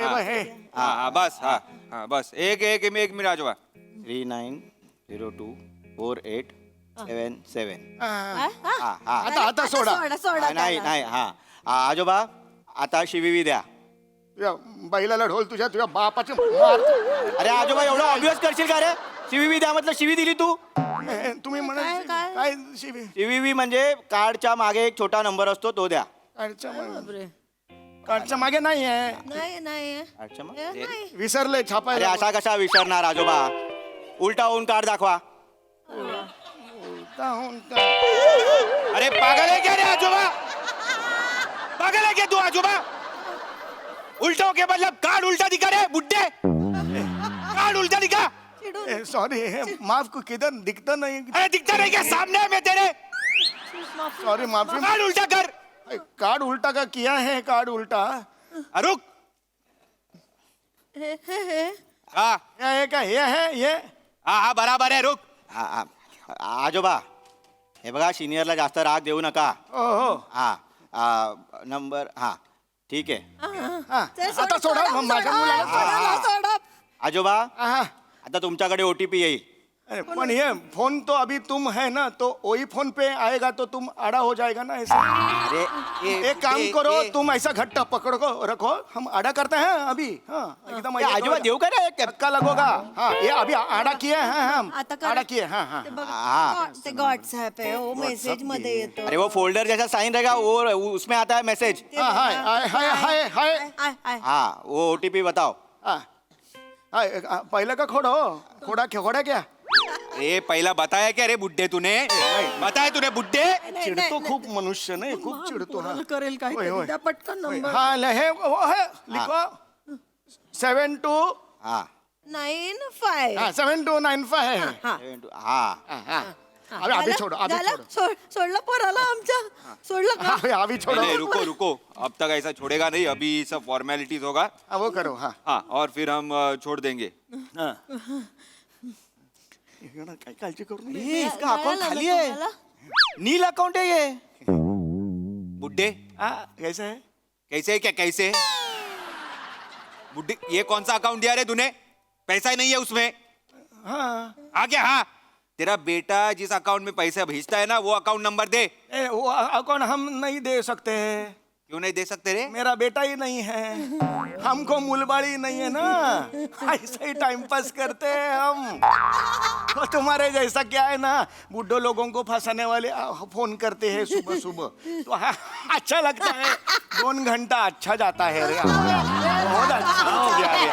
बघ, हे. हाँ हाँ बस हाँ हाँ बस एक मिनट आजोबा 39024877 हा, हा हा आता सोडा. सोडा नाही नाही हा आजोबा आता शिवी द्या तुझ्या बैलाला ढोल तुझ्या बापाचे मार. अरे आजोबा एवढं ऑब्वियस करशील का रे शिवी द्या म्हटलं शिवी दिली तू तुम्ही म्हणा काय शिवी शिवी म्हणजे कार्डच्या मागे एक छोटा नंबर असतो तो द्या काढच्या मागे नाही आहे. नाही नाही कार्डच्या मागे? नाही. विसरले अरे छापायला. असा कसा विसरणार आजोबा उलटा होऊन कार्ड दाखवा अरे पागल आहे क्या रे आजोबा? पागल है क्या तू आजोबा? उल्टा के मतलब कार्ड उल्टा दिखा रे बुड्ढे. कार्ड उल्टा दिखा. सॉरी माफ को किधर दिखता नहीं. अरे दिखता नहीं क्या सामने है मैं तेरे. सॉरी माफी. कार्ड उल्टा कर. कार्ड उल्टा का किया है कार्ड उल्टा. रुक हाँ क्या है क्या ये है ये. हाँ हाँ बराबर है रुक आजोबा हे बघा सिनियरला जास्त राग देऊ नका हो हो हा नंबर हा ठीक आहे हा, आता सोडा माझ्या मुलाला. सोडा. आजोबा हा. आता तुमच्याकडे OTP येईल अरे पण ये फोन तो अभी तुम है ना तो वही फोन पे आएगा तो तुम आड़ा हो जाएगा ना ऐसा. अरे एक काम करो तुम ऐसा घट्टा पकड़ को रखो हम आड़ा करते हैं अभी. हाँ एकदम ए, आजोबा देऊ का रे धक्का लगोगा. हाँ ये अभी आड़ा किए हैं हम आता करा. आड़ा किए. हाँ हाँ ते बघ, हाँ. ते व्हॉट्सअप है वो मेसेज मध्ये येतो. अरे वो फोल्डर जैसा साइन रहेगा वो उसमें आता है मैसेज हाँ हाय हाय हाय हाय हाय. I, I. हाँ वो OTP बताओ हाँ हाय पहले का खोड़ा क्या. ए पहला बताया क्या रे बुड्ढे तूने बताया तूने बुड्ढे. चिडतो खूप मनुष्य नाही खूप चिडतो. हा करेल काय होय, होय. द्या पटकन नंबर. हाँ हे वो है लिखो 72 हाँ 95. हाँ 7295 है. हा. हाँ अभी छोड़ो अभी झालं? छोड़ो. सोडलं पोराला आमच्या. सोडलं का? अभी छोड़ो. नहीं रुको रुको अब तक ऐसा छोड़ेगा नहीं अभी सब फॉर्मेलिटीज होगा. हाँ, वो करो. हाँ हाँ और फिर हम छोड़ देंगे. हाँ. काय काळजी करू नये. ये इसका अकाउंट खाली है नील अकाउंट है ये बुड्ढे हाँ कैसे है. कैसे है क्या कैसे है? बुड्ढे ये कौन सा अकाउंट दिया रे तूने पैसा ही नहीं है उसमें. हाँ हाँ क्या हाँ तेरा बेटा जिस अकाउंट में पैसा भेजता है ना वो अकाउंट नंबर दे. वो अकाउंट हम नहीं दे सकते. क्यों नहीं दे सकते रे. मेरा बेटा ही नहीं है. हमको मूलबाड़ी नहीं है ना. ऐसे ही टाइम पास करते हैं हम. तो तुम्हारे जैसा क्या है ना बुड्ढों लोगों को फंसाने वाले फोन करते हैं सुबह सुबह. तो अच्छा लगता है. 2 घंटा अच्छा जाता है रे. बहुत अच्छा हो गया रे.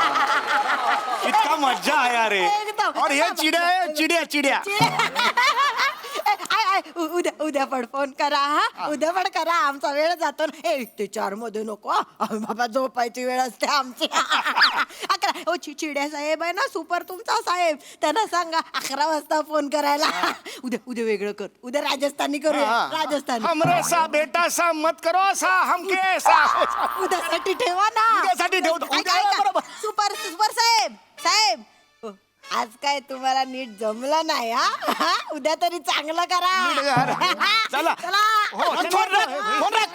इतना मजा आया रे. और ये चिड़िया है चिड़िया. आय, आय, उद्या पण फोन करा. हा उद्या पण करा. आमचा वेळ जातो ना. ए ते 4 मध्ये नको हा. बाबा झोपायची वेळ असते आमची. 11. ओ चिड्या साहेब आहे ना सुपर तुमचा साहेब त्यांना सांगा 11 वाजता फोन करायला. उद्या वेगळं कर. उद्या राजस्थानी करूया. राजस्थानी हमरे सा बेटा सा मत करो सा हमके सा. उद्यासाठी ठेवा ना. उद्यासाठी ठेवतो. ऐका, ऐका. सुपर सुपर साहेब हो, आज काय तुम्हाला नीट जमलं नाही हा. उद्या तरी चांगलं करा. चला. चला. हो, फोन रख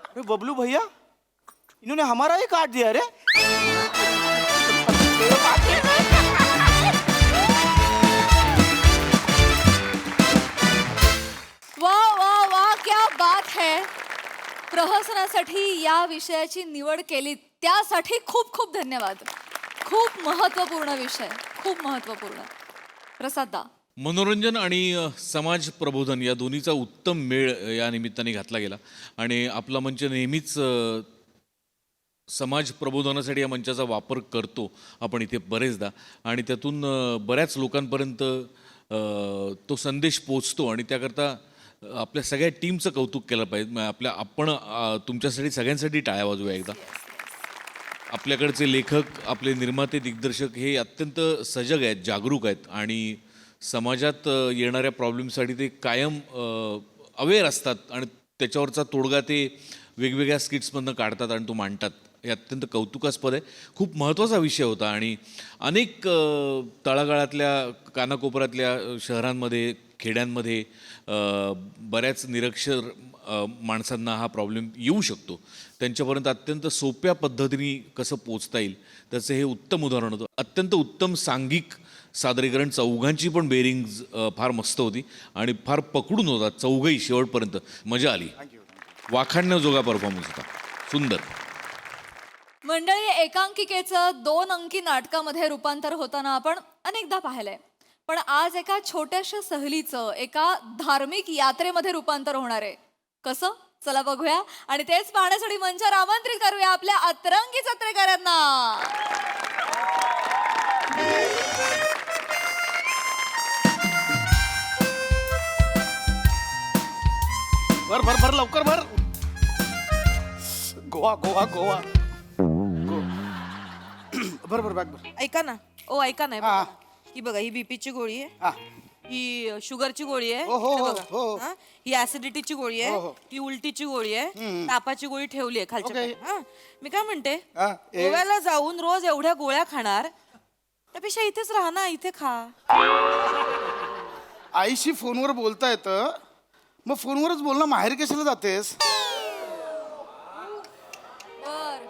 अरे बबलू भैया इन्होंने हमारा ही कार्ड दिया रे. वाह वाह वाह क्या बात है. प्रहसनासाठी या विषयाची निवड केली त्यासाठी खूप खूप धन्यवाद. खूप महत्वपूर्ण विषय खूप महत्वपूर्ण. प्रसाद दा मनोरंजन आणि समाज प्रबोधन या दोन्हीचा उत्तम मेळ या निमित्ताने घातला गेला आणि आपला मंच नेहमीच समाज प्रबोधनासाठी या मंचाचा वापर करतो आपण इथे बरेचदा आणि त्यातून बऱ्याच लोकांपर्यंत तो संदेश पोचतो आणि त्याकरता आपल्या सगळ्या टीमचं कौतुक केलं पाहिजे. आपण तुमच्यासाठी सगळ्यांसाठी टाळ्या वाजवूया एकदा. आपल्याकडचे लेखक, आपले निर्माते, दिग्दर्शक हे अत्यंत सजग आहेत, जागरूक आहेत आणि समाजात येणाऱ्या प्रॉब्लेमसाठी ते कायम अवेअर असतात आणि त्याच्यावरचा तोडगा ते वेगवेगळ्या स्किट्समधनं काढतात आणि तो मांडतात. हे अत्यंत कौतुकास्पद आहे. खूप महत्त्वाचा विषय होता आणि अनेक तळागाळातल्या कानाकोपऱ्यातल्या शहरांमध्ये, खेड्यांमध्ये बऱ्याच निरक्षर माणसांना हा प्रॉब्लेम येऊ शकतो. त्यांच्यापर्यंत अत्यंत सोप्या पद्धतीने कसं पोचता येईल त्याचं हे उत्तम उदाहरण होतं. अत्यंत उत्तम सांघिक सादरीकरण, चौघांची पण बेरिंग्ज फार मस्त होती आणि फार पकडून होता. चौघही शेवटपर्यंत मजा आली. वाखाणण्याजोगा परफॉर्मन्स होता, सुंदर. मंडळी, एकांकिकेचं 2 अंकी नाटकामध्ये रूपांतर होताना आपण अनेकदा पाहिलंय, पण आज एका छोट्याशा सहलीचं एका धार्मिक यात्रेमध्ये रूपांतर होणार आहे. कसं? चला बघूया आणि तेच पाहण्यासाठी मंचावर आमंत्रित करूया आपल्या अतरंगी जत्रेकरांना. भर भर भर लवकर भर. गोवा गोवा गोवा. भर भर बॅग भर. ऐका ना, ओ ऐका ना, हे हा. बघा. ही बघा, ही बीपीची गोळी आहे, हा. ही शुगरची गोळी आहे, हो, हो, हे हो, बघा. हो. हा? ही ऍसिडिटीची गोळी हो, आहे, हो. ही उलटीची गोळी आहे, तापाची गोळी ठेवली आहे खालच्या ओके. कडे. हा? मी काय म्हणते, हा, गोव्याला जाऊन रोज एवढ्या गोळ्या खाणार त्यापेक्षा इथेच राहा ना, इथे खा. आईशी फोनवर बोलता येतं, मग फोनवरच बोलणं, माहेर कशाला जातेस?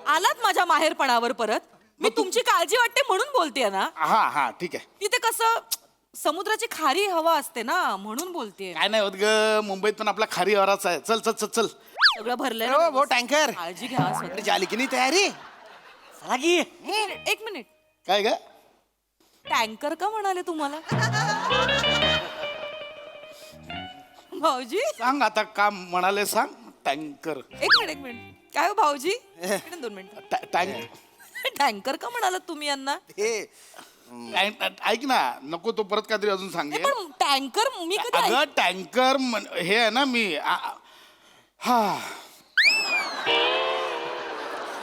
आलात माझ्या माहेरपणावर परत. मी तुमची काळजी वाटते म्हणून बोलतेय ना. हा हा ठीक आहे. तिथे कसं समुद्राची खारी हवा असते ना, म्हणून बोलतेय. काय नाही होत ग, मुंबईत पण आपला खारी वराचा आहे. चल चल चल चल. सगळं भरलंय ना हो व्यवस्थित. टँकर काळजी घ्या स्वतः. झाली की नाही तयारी? चला की. एक मिनिट, काय ग? टँकर का म्हणाले तुम्हाला? भाऊजी सांग आता का म्हणाले, सांग. टँकर. एक मिनिट काय हो भाऊजी, इकडे 2 मिनिट. टँकर का म्हणालात तुम्ही यांना? ऐक ना, नको तो परत काहीतरी अजून सांगे. पण टँकर मी कधी अगं टँकर हे आहे ना, मी हा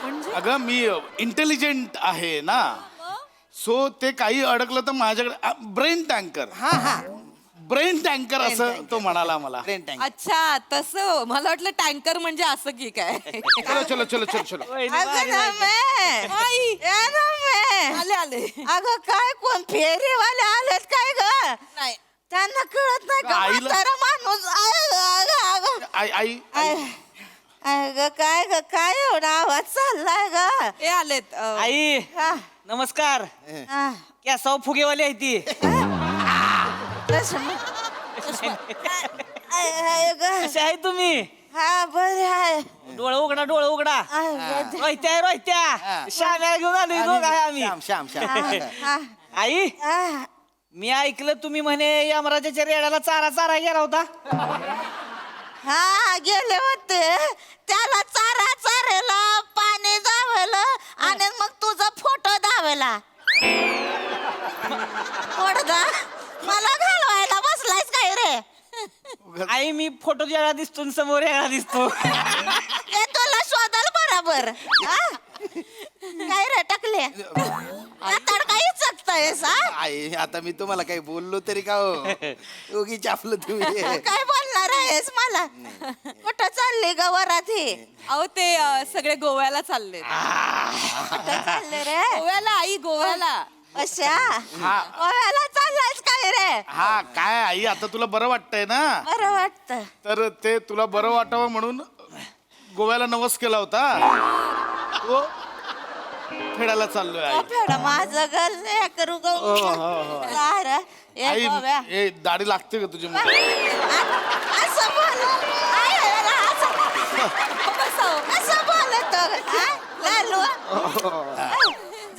म्हणजे अगं मी इंटेलिजंट आहे ना, सो ते काही अडकलं तर माझ्याकडे ब्रेन टँकर. हा हा ब्रेन टँकर असं तो म्हणाला मला. Train tanker. अच्छा तसं मला वाटलं टँकर म्हणजे असं की काय. चलो चलो चलो चलो चलो. आई, आले आले. अगं काय कोण फेरीवाले आलेत काय ग? नाही त्यांना कळत नाही का? आईला- म्हातारा माणूस आई आई अगं काय ग, काय एवढा आवाज चाललाय ग? हे आलेत आई हा, नमस्कार. हा. कॅसाव फुगेवाली आहे ती. कसे आहे तुम्ही? हा बरे आहे. डोळं उघडा, डोळं उघडा. रोहित्या रोहित्या, श्याम्याला घेऊन आलोय दोघं आहे आम्ही. श्याम श्याम श्याम. आई हा. मी ऐकलं तुम्ही म्हणे यमराजाच्या रेड्याला चारा चारा गेला होता. हा गेले होते, त्याला चारा चारेला, पाणी दावलं आणि मग तुझा फोटो दावला. पडदा मला घालवायला बसलायस काय रे? आई मी फोटो वेगळा दिसतो आणि समोर वेगळा दिसतो. हे तुला शोधाल बरोबर. हा? काय रे टाकले आता काही चकतायस? आई आता मी तुम्हाला काही बोललो तरी का हो, उगीच आपलं तुम्ही. काय बोलणार आहेस मला? कुठं चालली ग वरात ही? अहो ते सगळे गोव्याला चालले. कुठं चालले रे? गोव्याला आई, गोव्याला. अशा गोव्याला चाललायस काय रे? हा काय आई, आता तुला बरं वाटतंय ना, बरं वाटतं. तर ते तुला बरं वाटावं म्हणून गोव्याला नवस केला होता. तो खेळायला चाललोय आई. फेडा माझं गल करू आई गोव्या ए, दाढी लागते का तुझी मुलं? असं बोल. असं बोलत लालू.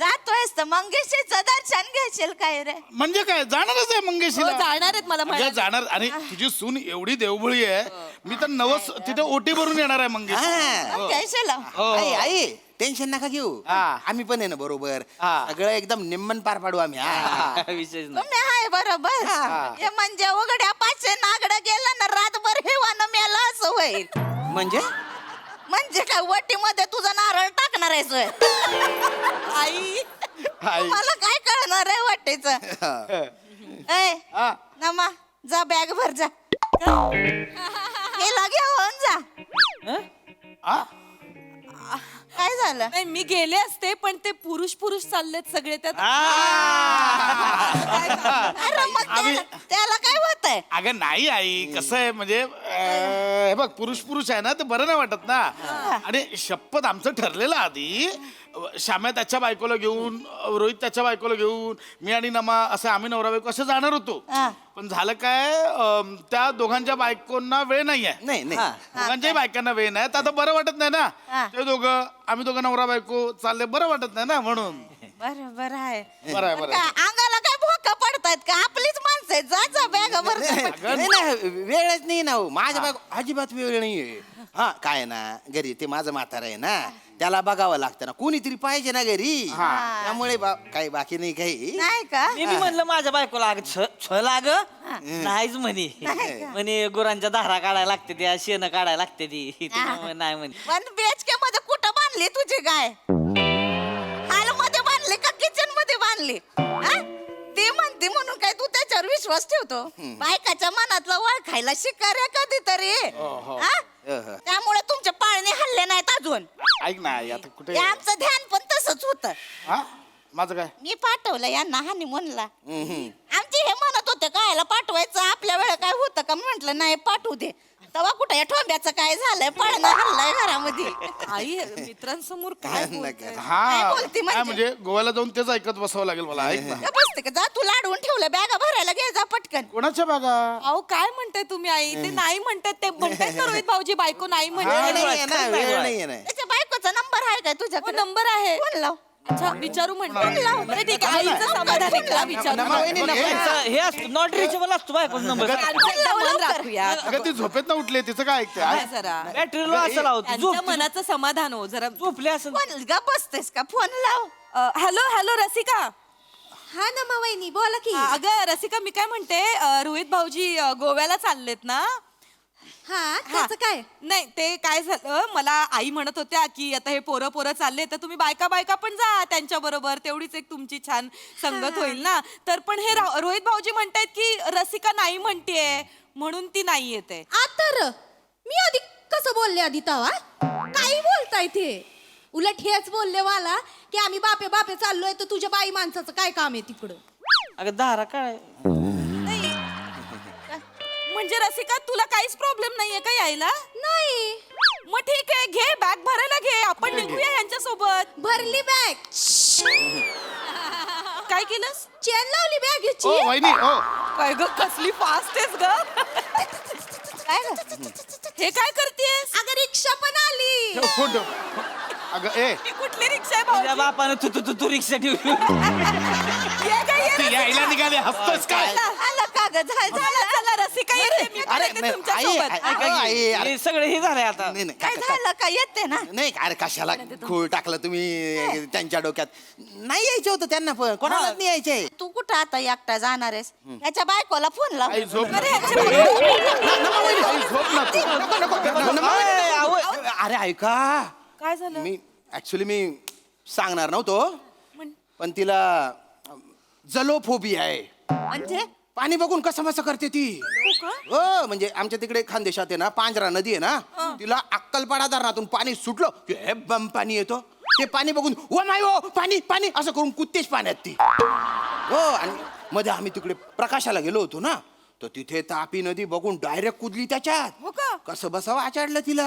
जातोयस तर मंगेशीचं दर्शन घेशील काय रे? म्हणजे काय, जाणारच आहे मंगेशीला. जाणार आहेत मला अगं म्हणाले. जाणार. आणि तुझी सून एवढी देवभळी आहे, मी तर नवस तिथे ओटी भरून येणार आहे मंगेशी. घेशील? हो. आई आई टेन्शन नका घेऊ हा. आम्ही पण आहे ना बरोबर हा. सगळं एकदम निम्मन पार पाडू आम्ही हा. विशेष नाही तुम्ही आहे बरोबर हे म्हणजे उघड्या पाचशे नागडं गेलं ना रातभर हेवानं मेला असं होईल म्हणजे काय वटीमध्ये तुझा नारळ टाकणार आहेस होय? आई मला काय कळणार आहे वाटेच ए हा. नमा जा बॅग भर जा गेला घेऊन जा हा? काय झालं नाही मी गेले असते पण ते पुरुष चाललेत सगळे त्यात अरे मग त्याला काय होत आहे अगं नाही आई कसं आहे म्हणजे हे बघ पुरुष आहे ना ते बरं नाही वाटत ना आणि शपथ आमचं ठरलेलं आधी श्याम्या त्याच्या बायकोला घेऊन रोहित त्याच्या बायकोला घेऊन मी आणि नमा असं आम्ही नवरा बायको असं जाणार होतो पण झालं काय त्या दोघांच्या बायकोंना वेळ नाहीये नाही नाही दोघांच्याही बायकांना वेळ नाही तर आता बरं वाटत नाही ना ते दोघं आम्ही दोघं नवरा बायको चालले बरं वाटत नाही ना म्हणून बरोबर आहे बरं आहे बरं आहे. काय अंगाला काय भोका पडतायत का आपलीच माणसं आहेत जा जा बॅग भर जा. नाही वेळच नाही ना हो. माझ्या बायको अजिबात वेळ नाहीये हा काय आहे ना घरी ते माझं म्हातार आहे ना त्याला बघावं लागतं ना कोणीतरी पाहिजे ना घरी त्यामुळे काही बाकी नाही काही नाही का मी म्हणलं माझ्या बायकोला अगं छ लाग नाहीच म्हणे गुरांच्या धारा काढायला लागते त्या शेण काढायला लागते ती नाही म्हणे पण बेचके मध्ये कुठं बांधली तुझी गाय हॉल मध्ये बांधली का किचन मध्ये बांधली हा? ती म्हणते म्हणून काय तू त्याच्यावर विश्वास ठेवतो बायकाच्या मनातलं ओळखायला शिकाऱ्या कधीतरी हा? त्यामुळे तुमचे पाळणे हल्ले नाहीत अजून ऐक ना आई आता कुठे ते आमचं ध्यान पण तसंच होतं हा माझं काय मी पाठवलं यांना हानी म्हणला आमचे हे म्हणत होते कायला पाठवायचं आपल्या वेळ काय होतं का म्हंटल नाही पाठवू दे तेव्हा कुठं या ठोंब्याचं काय झालंय पळणं हल्लाय घरामध्ये आई मित्रांसमोर काय बोलताय? काय बोलती म्हणजे? म्हणजे गोव्याला जाऊन तेच ऐकत बसावं लागेल मला ऐक ना का बसते का जा तू लाडवून ठेवलं बॅगा भरायला घे जा पटकन कोणाच्या बागा अहो काय म्हणताय तुम्ही आई ते नाही म्हणतात ते म्हणतायत ना रोहित भाऊजी बायको नाही वेळ म्हणते नाहीये ना वेळ नाहीये ना त्याच्या बायकोचा नंबर आहे काय तुझ्याकडे नंबर आहे फोन लाव अच्छा विचारू म्हणतो बरं ठीक आहे आईचं समाधान आहे का? विचारू हे असतं नॉट रिचेबल असतो बायकोचा नंबर त्यांचं मन राखूया अगं ती झोपेत ना उठले तिचं काय ऐकते काय जरा बॅटरीला असं लावतो त्यांच्या मनाचं समाधान हो जरा झोपले असं फोन गा बसतेस का फोन लाव हॅलो रसिका हा ना वहिनी बोला की अगं रसिका मी काय म्हणते रोहित भाऊजी गोव्याला चाललेत ना हा त्याचं काय नाही ते काय झालं मला आई म्हणत होत्या की आता हे पोरं चालले तर तुम्ही बायका पण जा त्यांच्या बरोबर तेवढीच एक तुमची छान संगत होईल ना तर पण हे रोहित भाऊजी म्हणतायत की रसिका नाही म्हणतेय म्हणून ती नाही येते तर मी आधी कसं बोलले आधी तवा काही बोलताय ते उलट हेच बोलले मला की आम्ही बापे चाललोय तर तुझ्या बाई माणसाचं काय काम आहे तिकडं अगं धारा काय म्हणजे रसिका तुला काहीच प्रॉब्लेम नाहीये का यायला नाही मग ठीक आहे घे बॅग भरायला घे आपण निघूया यांच्या सोबत भरली बॅग काय केलंस चेन लावली ओ बॅगची वहिनी ओ काय ग कसली फास्ट आहेस ग काय हे काय करतेस अगं रिक्षा पण आली ठेव, फोन ठेव अगं ए ही कुठली रिक्षा आहे तुझ्या भाऊ बापानं तू रिक्षा ठेवली ती यायला निघाले हसतोस काय आलं का ग चला रसिका येते मी पण येते नाही, तुमच्या आई, सोबत. आई, आई, अरे, हे सगळं हे झालंय आता नाही, नाही, काय झालं का येते ना नाही अरे कशाला खूळ टाकलं तुम्ही त्यांच्या डोक्यात नाही यायचं होतं त्यांना पण कोणालाच नाही यायचंय तू कुठं आता एकटा जाणार आहेस याच्या बायकोला फोन लाव आई झोप अरे, ह्याच्या- आई झोप ना तू अरे ऐका काय झालं मी ऍक्च्युली मी सांगणार नव्हतो पण तिला जलोफोबिया आहे म्हणजे पाणी बघून कसं मसं करते ती हो म्हणजे आमच्या तिकडे खानदेशात आहे ना पांजरा नदी आहे ना तिला अक्कलपाडा धरणातून पाणी सुटलं की हे बम पाणी येतो ते पाणी बघून ओ माय ओ पाणी पाणी असं करून कुत्तेच पाण्यात ती हो आणि मध्ये आम्ही तिकडे प्रकाशाला गेलो होतो ना तर तिथे तापी नदी बघून डायरेक्ट कुदली त्याच्यात हो का कसं बसावं आचाडलं तिला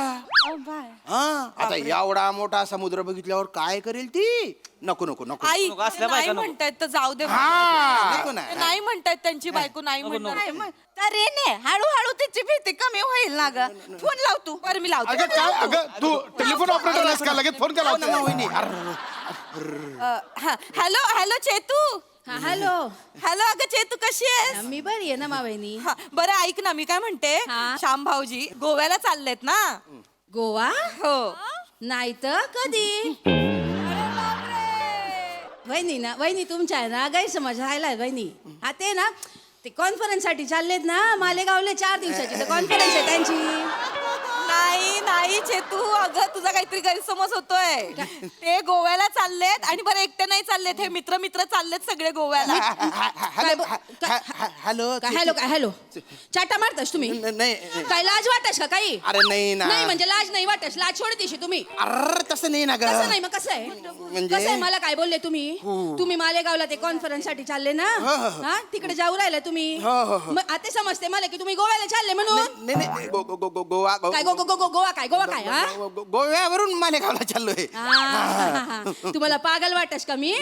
हा आता एवढा मोठा समुद्र बघितल्यावर काय करेल ती नको नको नको आई नको, असल्या नाही बायका नको. म्हणतायत तर जाऊ दे नको ना ते नाही म्हणतायत त्यांची बायको नाही म्हणणार तर ने हळूहळू तिची भीती कमी होईल ना ग फोन लाव तू बरं मी लावते अगं काय अगं तू टेलिफोन ऑपरेटर आहेस का लगेच फोन केला ना, होता वहिनी. अर्र. हॅलो चेतू हॅलो हॅलो अगं चेतू कशी आहेस मी बरी आहे ना मावनी हा, बरं ऐक ना मी काय म्हणते हा. श्याम भाऊजी गोव्याला चाललेत ना गोवा हो नाही तर कधी वहिनी ना वहिनी तुमच्या आहे ना गैरसमज राहिलाय वहिनी. हा ते ना ते कॉन्फरन्स साठी चाललेत ना मालेगावले 4 दिवसाची कॉन्फरन्स आहे त्यांची. नाही नाही चेतू, अगं तुझा काहीतरी गैरसमज होतोय. ते गोव्याला चाललेत आणि बरं एकटे नाही चाललेत, हे मित्र मित्र चाललेत सगळे गोव्याला. हॅलो काय हॅलो काय हॅलो चाटा मारतास तुम्ही? नाही काय लाज वाटस का काही? अरे नाही ना. नाही म्हणजे लाज नाही वाटस, लाज सोडतीशी तुम्ही. अरे तसं नाही ना ग. कसं नाही मग कसं आहे? म्हणजे- कसं आहे मला काय बोलले तुम्ही? तुम्ही मालेगावला ते कॉन्फरन्स साठी चालले ना? हा तिकडे जाऊ राहिले तुम्ही. मग आता समजते मला की तुम्ही गोव्याला चालले म्हणून. नाही नाही गोवा काय गोवा काय गोवा काय हा? गोव्यावरून मालेगावला चाललोय. तुम्हाला पागल वाटस का मी?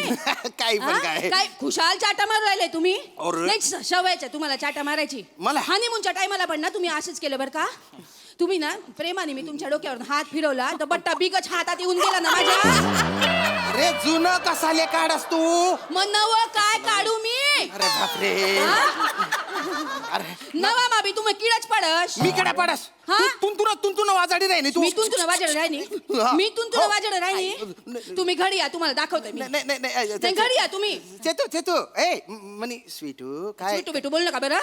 काही पण हा? काय. काय खुशाल चाटा मारू राहिले तुम्ही? अरे. नाही सवयच आहे तुम्हाला चाटा मारायची. मला? हनीमूनच्या टायमाला पण ना तुम्ही असंच केलं बरं का? तुम्ही ना प्रेमाने मी तुमच्या डोक्यावर हात फिरवला तर बट्टा बिगच हातात येऊन गेला ना माझ्या. अरे जुनं कसाले काढस तू? मग नवं काय काढू मी? अरे बापरे. अरे नवा माबी तुम्ही किडच पडस. मी कडे पडस. हा? तुंतुन वाजाडी राहिनी तू. मी तुंतुन वाजड राहिनी. हा. मी तुंतुन हो. वाजड राहिनी. तुम्ही घडी या तुम्हाला दाखवते मी. नाही नाही नाही नाही घडी या तुम्ही. चेतू ए मनी स्वीटू काय भेटू भेटू बोल नका बरं.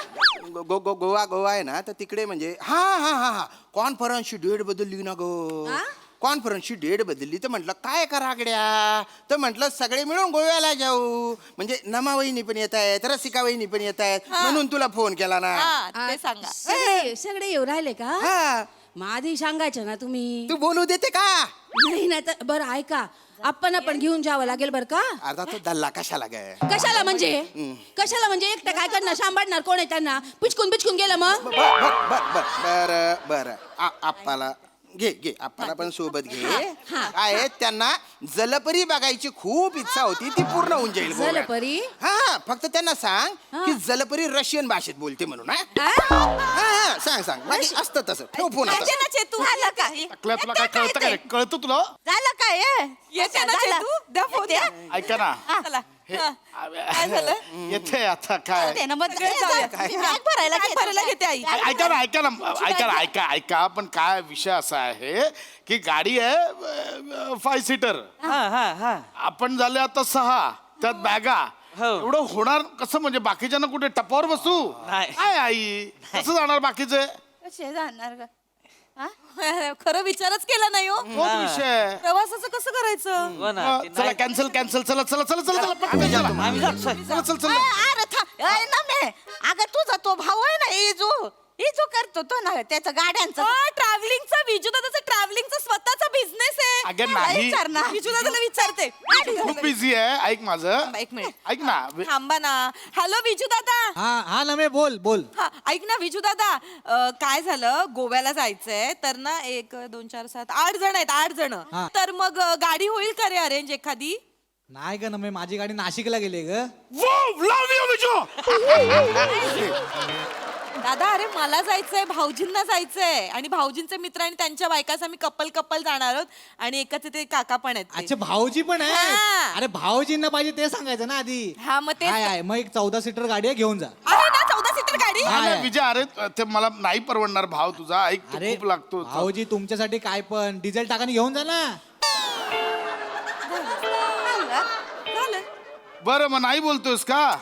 गोवा आहे ना तर तिकडे म्हणजे हा कॉन्फरन्सची डेट बदलली ना गो. हा? कॉन्फरन्सची डेट बदलली तर म्हटलं काय करा गड्या, तर म्हटलं सगळे मिळून गोव्याला जाऊ. म्हणजे नमा वहिनी पण येत आहेत, रसिका वहिनी पण येत आहेत, म्हणून तुला फोन केला ना. ते सांगा. सगळे येऊ राहिले का? हा मग आधी सांगायचं ना तुम्ही. तू बोलू देते का? नाही ना तर बरं ऐका आपण घेऊन जावं लागेल बरं का? अर्धा तो दल्ला कशाला गे. कशाला म्हणजे एकटं काय करणार, सांभाळणार कोण आहे त्यांना? पिचकून गेलं मग. बर आप्पाला घे आप्पाला पण सोबत घे. हा. काय आहे, त्यांना जलपरी बघायची खूप इच्छा होती, ती पूर्ण होऊन जाईल गोव्यात. जलपरी? हा फक्त त्यांना सांग की जलपरी रशियन भाषेत बोलते म्हणून. हा सांग बाकी असतं तसं. ठेव फोन आता. ना चेतू झालं काय? तुला काय कळतं काय? कळतं तुला? झालं काय? येते ना चेतू, द्या फोन द्या. ऐका ना, चला. काय झालं? येथे आता काय ते ना मग बॅग भरायला घेते आई. ऐका पण काय विषय असा आहे की गाडी आहे 5 सीटर, आपण झाले आता 6, त्यात बॅगा. एवढं होणार कसं? म्हणजे बाकीच्यांना कुठे टपावर बसू? काय आई कसं जाणार बाकीचे? कसे जाणार ग? खरं विचारच केला नाही हो. तोच विषय. प्रवासाचं कसं करायचं? चला कॅन्सल चला पटकन चला. अरे ना मे अगं तुझा तो भाऊ आहे ना इजू करतो तो ना त्याचं गाड्यांचं ट्रॅव्हलिंगचा. विजू दादाचा ट्रॅव्हलिंगचा स्वतःचा बिझनेस आहे. अगं नाही. विचार ना विजू दादाला विचारते. खूप बिझी आहे. ऐक माझं, एक मिनिट ऐक ना. थांबा ना. हॅलो विजू दादा. हा ना मे बोल. हा ऐक ना विजू दादा, काय झालं गोव्याला जायचंय तर ना 1 2 4 7 8 जण आहेत. 8 जण. तर मग गाडी होईल का रे अरेंज एखादी? नाही ग ना मे माझी गाडी नाशिकला गेली ग. दादा अरे मला जायचंय, भाऊजींना जायचंय आणि भाऊजींचे मित्र आणि त्यांच्या बायकाच आम्ही कपल जाणार आहोत आणि एकच ते काका पण आहेत ते. अच्छा भाऊजी पण आहे? हा. अरे भाऊजींना पाहिजे ते सांगायचं ना आधी. हा मग ते आहे मग एक 14 सीटर गाडी आहे, घेऊन जा. आहे ना 14 सीटर गाडी. आहे. विजय अरे ते मला नाही परवडणार भाव तुझा. ऐक तू अरे खूप लागतो. भाऊजी तुमच्यासाठी काय पण डिझेल टाकाने घेऊन जा ना. झालं. बरं मग नाही बोलतोस का?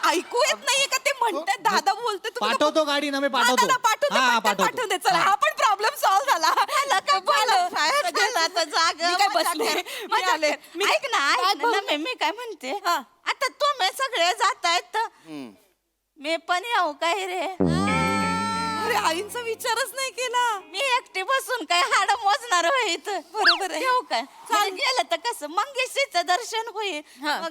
ऐकू येत नाहीये का ते म्हणतात? दादा बोलतोय तुम्ही. पाठवतो गाडी ना मी दादा पाठवतो. पाठवून दे. चला हा पण प्रॉब्लेम सॉल्व्ह झाला. मी काय बसले. ऐक ना मी काय म्हणते, आता तुम्ही सगळे जातायत मी पण येऊ काय रे? अरे आईंचा विचारच नाही केला. मी एकटी बसून काय हाड मोजणार होईत? बरोबर आहे. येऊ काय? गेलं तर कसं मंगेशीचं दर्शन होईल,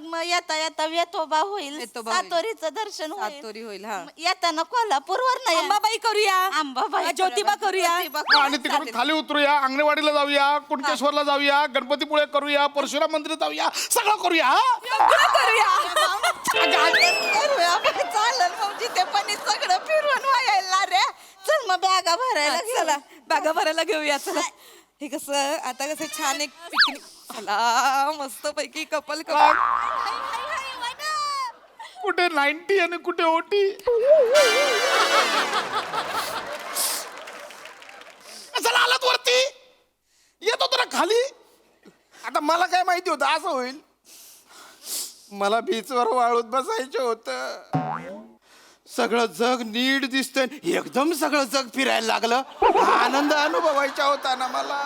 मग येता वेतोबा होईल, सातोरीचं दर्शन सातोरी होईल. हा येताना कोल्हापूरवर नाही अंबाबाई करूया, अंबाबाई ज्योतिबा करूया. आणि तिकडून खाली उतरूया, अंगणवाडीला जाऊया, कुणकेश्वरला जाऊया, गणपतीपुळे करूया, परशुराम मंदिरात जाऊया, सगळं करूया. चालेल भाऊजी, ते पण सगळं फिरून व्हायला रे. चल मग बॅगा भरायला चला बॅगा भरायला घेऊया. चला हे कसं आता कसं छान एक पिकनिक. चला मस्त पैकी कपल कुठे 90 आणि कुठे ओटी. चला आलात वरती. येत होतो ना खाली. आता मला काय माहिती होतं असं होईल. मला बीचवर वाळूत बसायचं होतं. सगळं जग नीट दिसतंय, एकदम सगळं जग फिरायला लागलं. हा आनंद अनुभवायचा होता ना मला.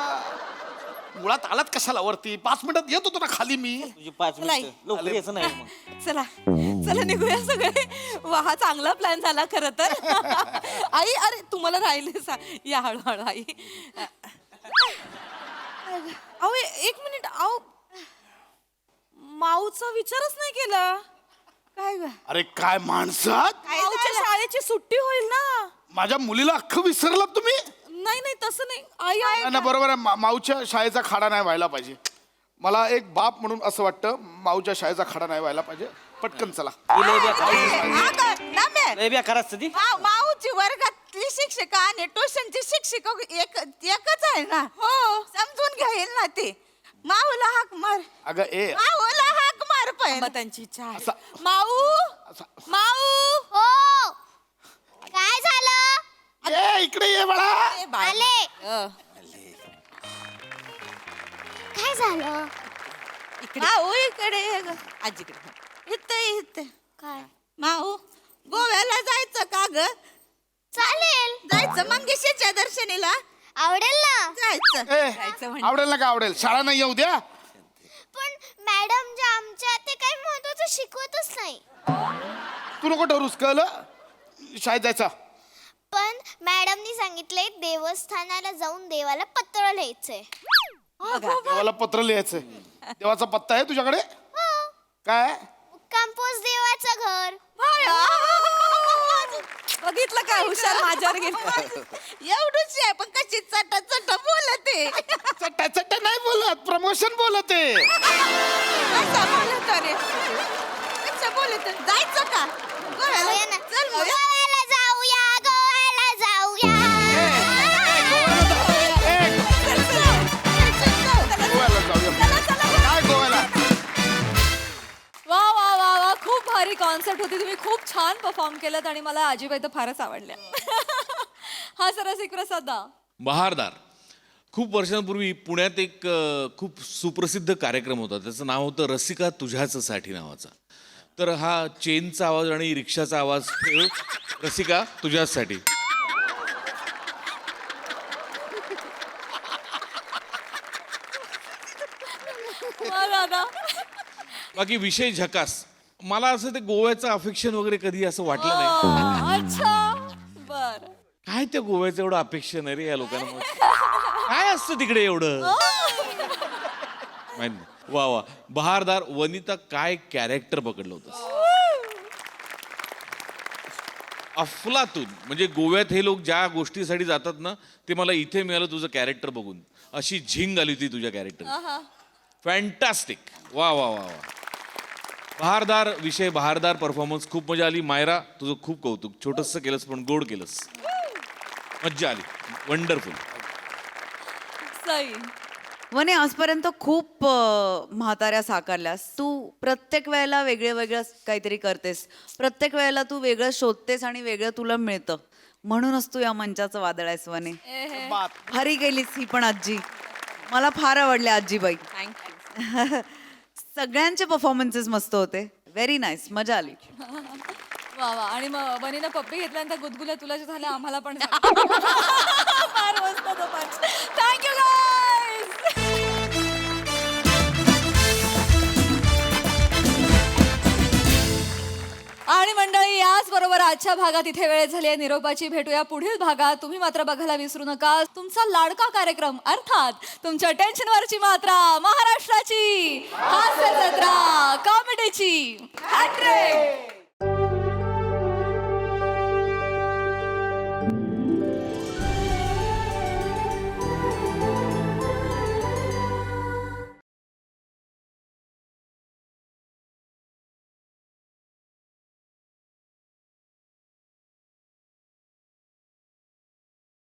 मुळात आलात कशाला वरती? 5 मिनिटात येत होतो ना खाली मी. तुझी 5 मिनिटं लवकर यायचं नाही मग. चला चला निघूया सगळे. वा हा चांगला प्लॅन झाला खरं तर. आई अरे तुम्हाला राहिले या हळूहळू आई. अहो एक मिनिट. अहो माऊचा विचारच नाही केला. काय ग? अरे काय माणसात, माऊच्या शाळेची सुट्टी होईल ना. माझ्या मुलीला अख्खं विसरलात तुम्ही. नाही नाही तसं नाही. आई आई नाही, नाही, बरोबर आहे. माऊच्या शाळेचा खाडा नाही व्हायला पाहिजे. मला एक बाप म्हणून असं वाटतं, माऊच्या शाळेचा खाडा नाही व्हायला पाहिजे. पटकन चला. लय बेकार असतं ती. माऊची वर्गातली शिक्षिका आणि ट्युशनची शिक्षिका एकच आहे ना. हो समजून घेईल ना ते. माऊला हाक मार. अगं ए माऊला हाक मार पण. त्यांची इच्छा आहे. असा- माऊ माऊ हो काय झालं? ए, इकडे ये बाळा. काय झालं? माऊ इकडे ये ग. आजीकडे इथं काय? माऊ गोव्याला जायचं का ग? चालेल जायचं मंगेशीच्या दर्शनीला. आवडेल ना जायचं. ए, आवडेल ना का आवडेल, शाळा नाही येऊ द्या. पण मॅडम जे आमच्या ते काही महत्वाचं शिकवतच नाही. तू नको ठरूस, कळलं? शाळेत जायचा. पण मॅडमनी सांगितलंय देवस्थानाला जाऊन देवाला पत्र लिहायचंय. देवाला पत्र लिहायचंय. देवाचा पत्ता आहे तुझ्याकडे? काय? कंपोज देवाचं घर. बघितलं काय हुशार माझ्यावर गेलं. एवढंच आहे पण कशी चटा चटा बोलते. चट्टा चट्टा नाही बोलत, प्रमोशन बोलते. कसं बोलत रे? कसं बोलत? जायचं का गोव्याला? चल मग. गोव्याला जाऊया गोव्याला जाऊया. गोव्याला जाऊया. काय गोव्याला? वा वा वा वा खूप भारी कॉन्सेप्ट होती. तुम्ही खूप छान परफॉर्म केलं आणि मला आजीबाई तर फारच आवडल्या. हा सरसिक प्रसाद दा. बहारदार. खूप वर्षांपूर्वी पुण्यात एक खूप सुप्रसिद्ध कार्यक्रम होता. त्याचं नाव होतं रसिका तुझ्याचसाठी नावाचा. तर हा चेनचा आवाज आणि रिक्षाचा आवाज ठेव. रसिका तुझ्यासाठी. वा दादा. बाकी विषय झकास. मला असं ते गोव्याचं अफेक्शन वगैरे कधी असं वाटलं नाही. अच्छा बर. काय त्या गोव्याचं एवढं अपेक्षण आहे रे या लोकांना. काय असतं तिकडे एवढं माहित नाही. वा वा. बहारदार. वनिता, काय कॅरेक्टर पकडलं होतं. अफलातून. म्हणजे गोव्यात हे लोक ज्या गोष्टीसाठी जातात ना, ते मला इथे मिळालं तुझं कॅरेक्टर बघून. अशी झिंग आली होती तुझ्या कॅरेक्टर. फॅन्टास्टिक. वा वा वा वा. बहारदार विषय, बहारदार परफॉर्मन्स. खूप मजा आली. मायरा, तुझं खूप कौतुक. छोटंसं केलंस पण गोड केलंस. मज्जा आली. वंडरफुल. सई. वने आजपर्यंत खूप म्हाताऱ्या साकारल्यास. तू प्रत्येक वेळेला वेगळं वेगळं काहीतरी करतेस. प्रत्येक वेळेला तू वेगळं शोधतेस आणि वेगळं तुला मिळतं. म्हणूनच तू या मंचाचं वादळ आहेस वने. भारी गेलीस ही पण आजी. मला फार आवडले आजीबाई. थँक्यू. सगळ्यांचे परफॉर्मन्सेस मस्त होते. Very nice. मजा आली. वा वा. आणि मग बनीनं पप्पी घेतल्यानंतर गुदगुल्या तुला जे झाल्या आम्हाला पण फार मस्त थँक्यू गाईज. आणि मंडळी याच बरोबर आजच्या भागात इथे वेळ झाली आहे निरोपाची. भेटूया पुढील भागात. तुम्ही मात्र बघायला विसरू नका तुमचा लाडका कार्यक्रम अर्थात तुमच्या टेन्शनवरची मात्रा, महाराष्ट्राची हास्य जत्रा, कॉमेडीची हॅट्रिक.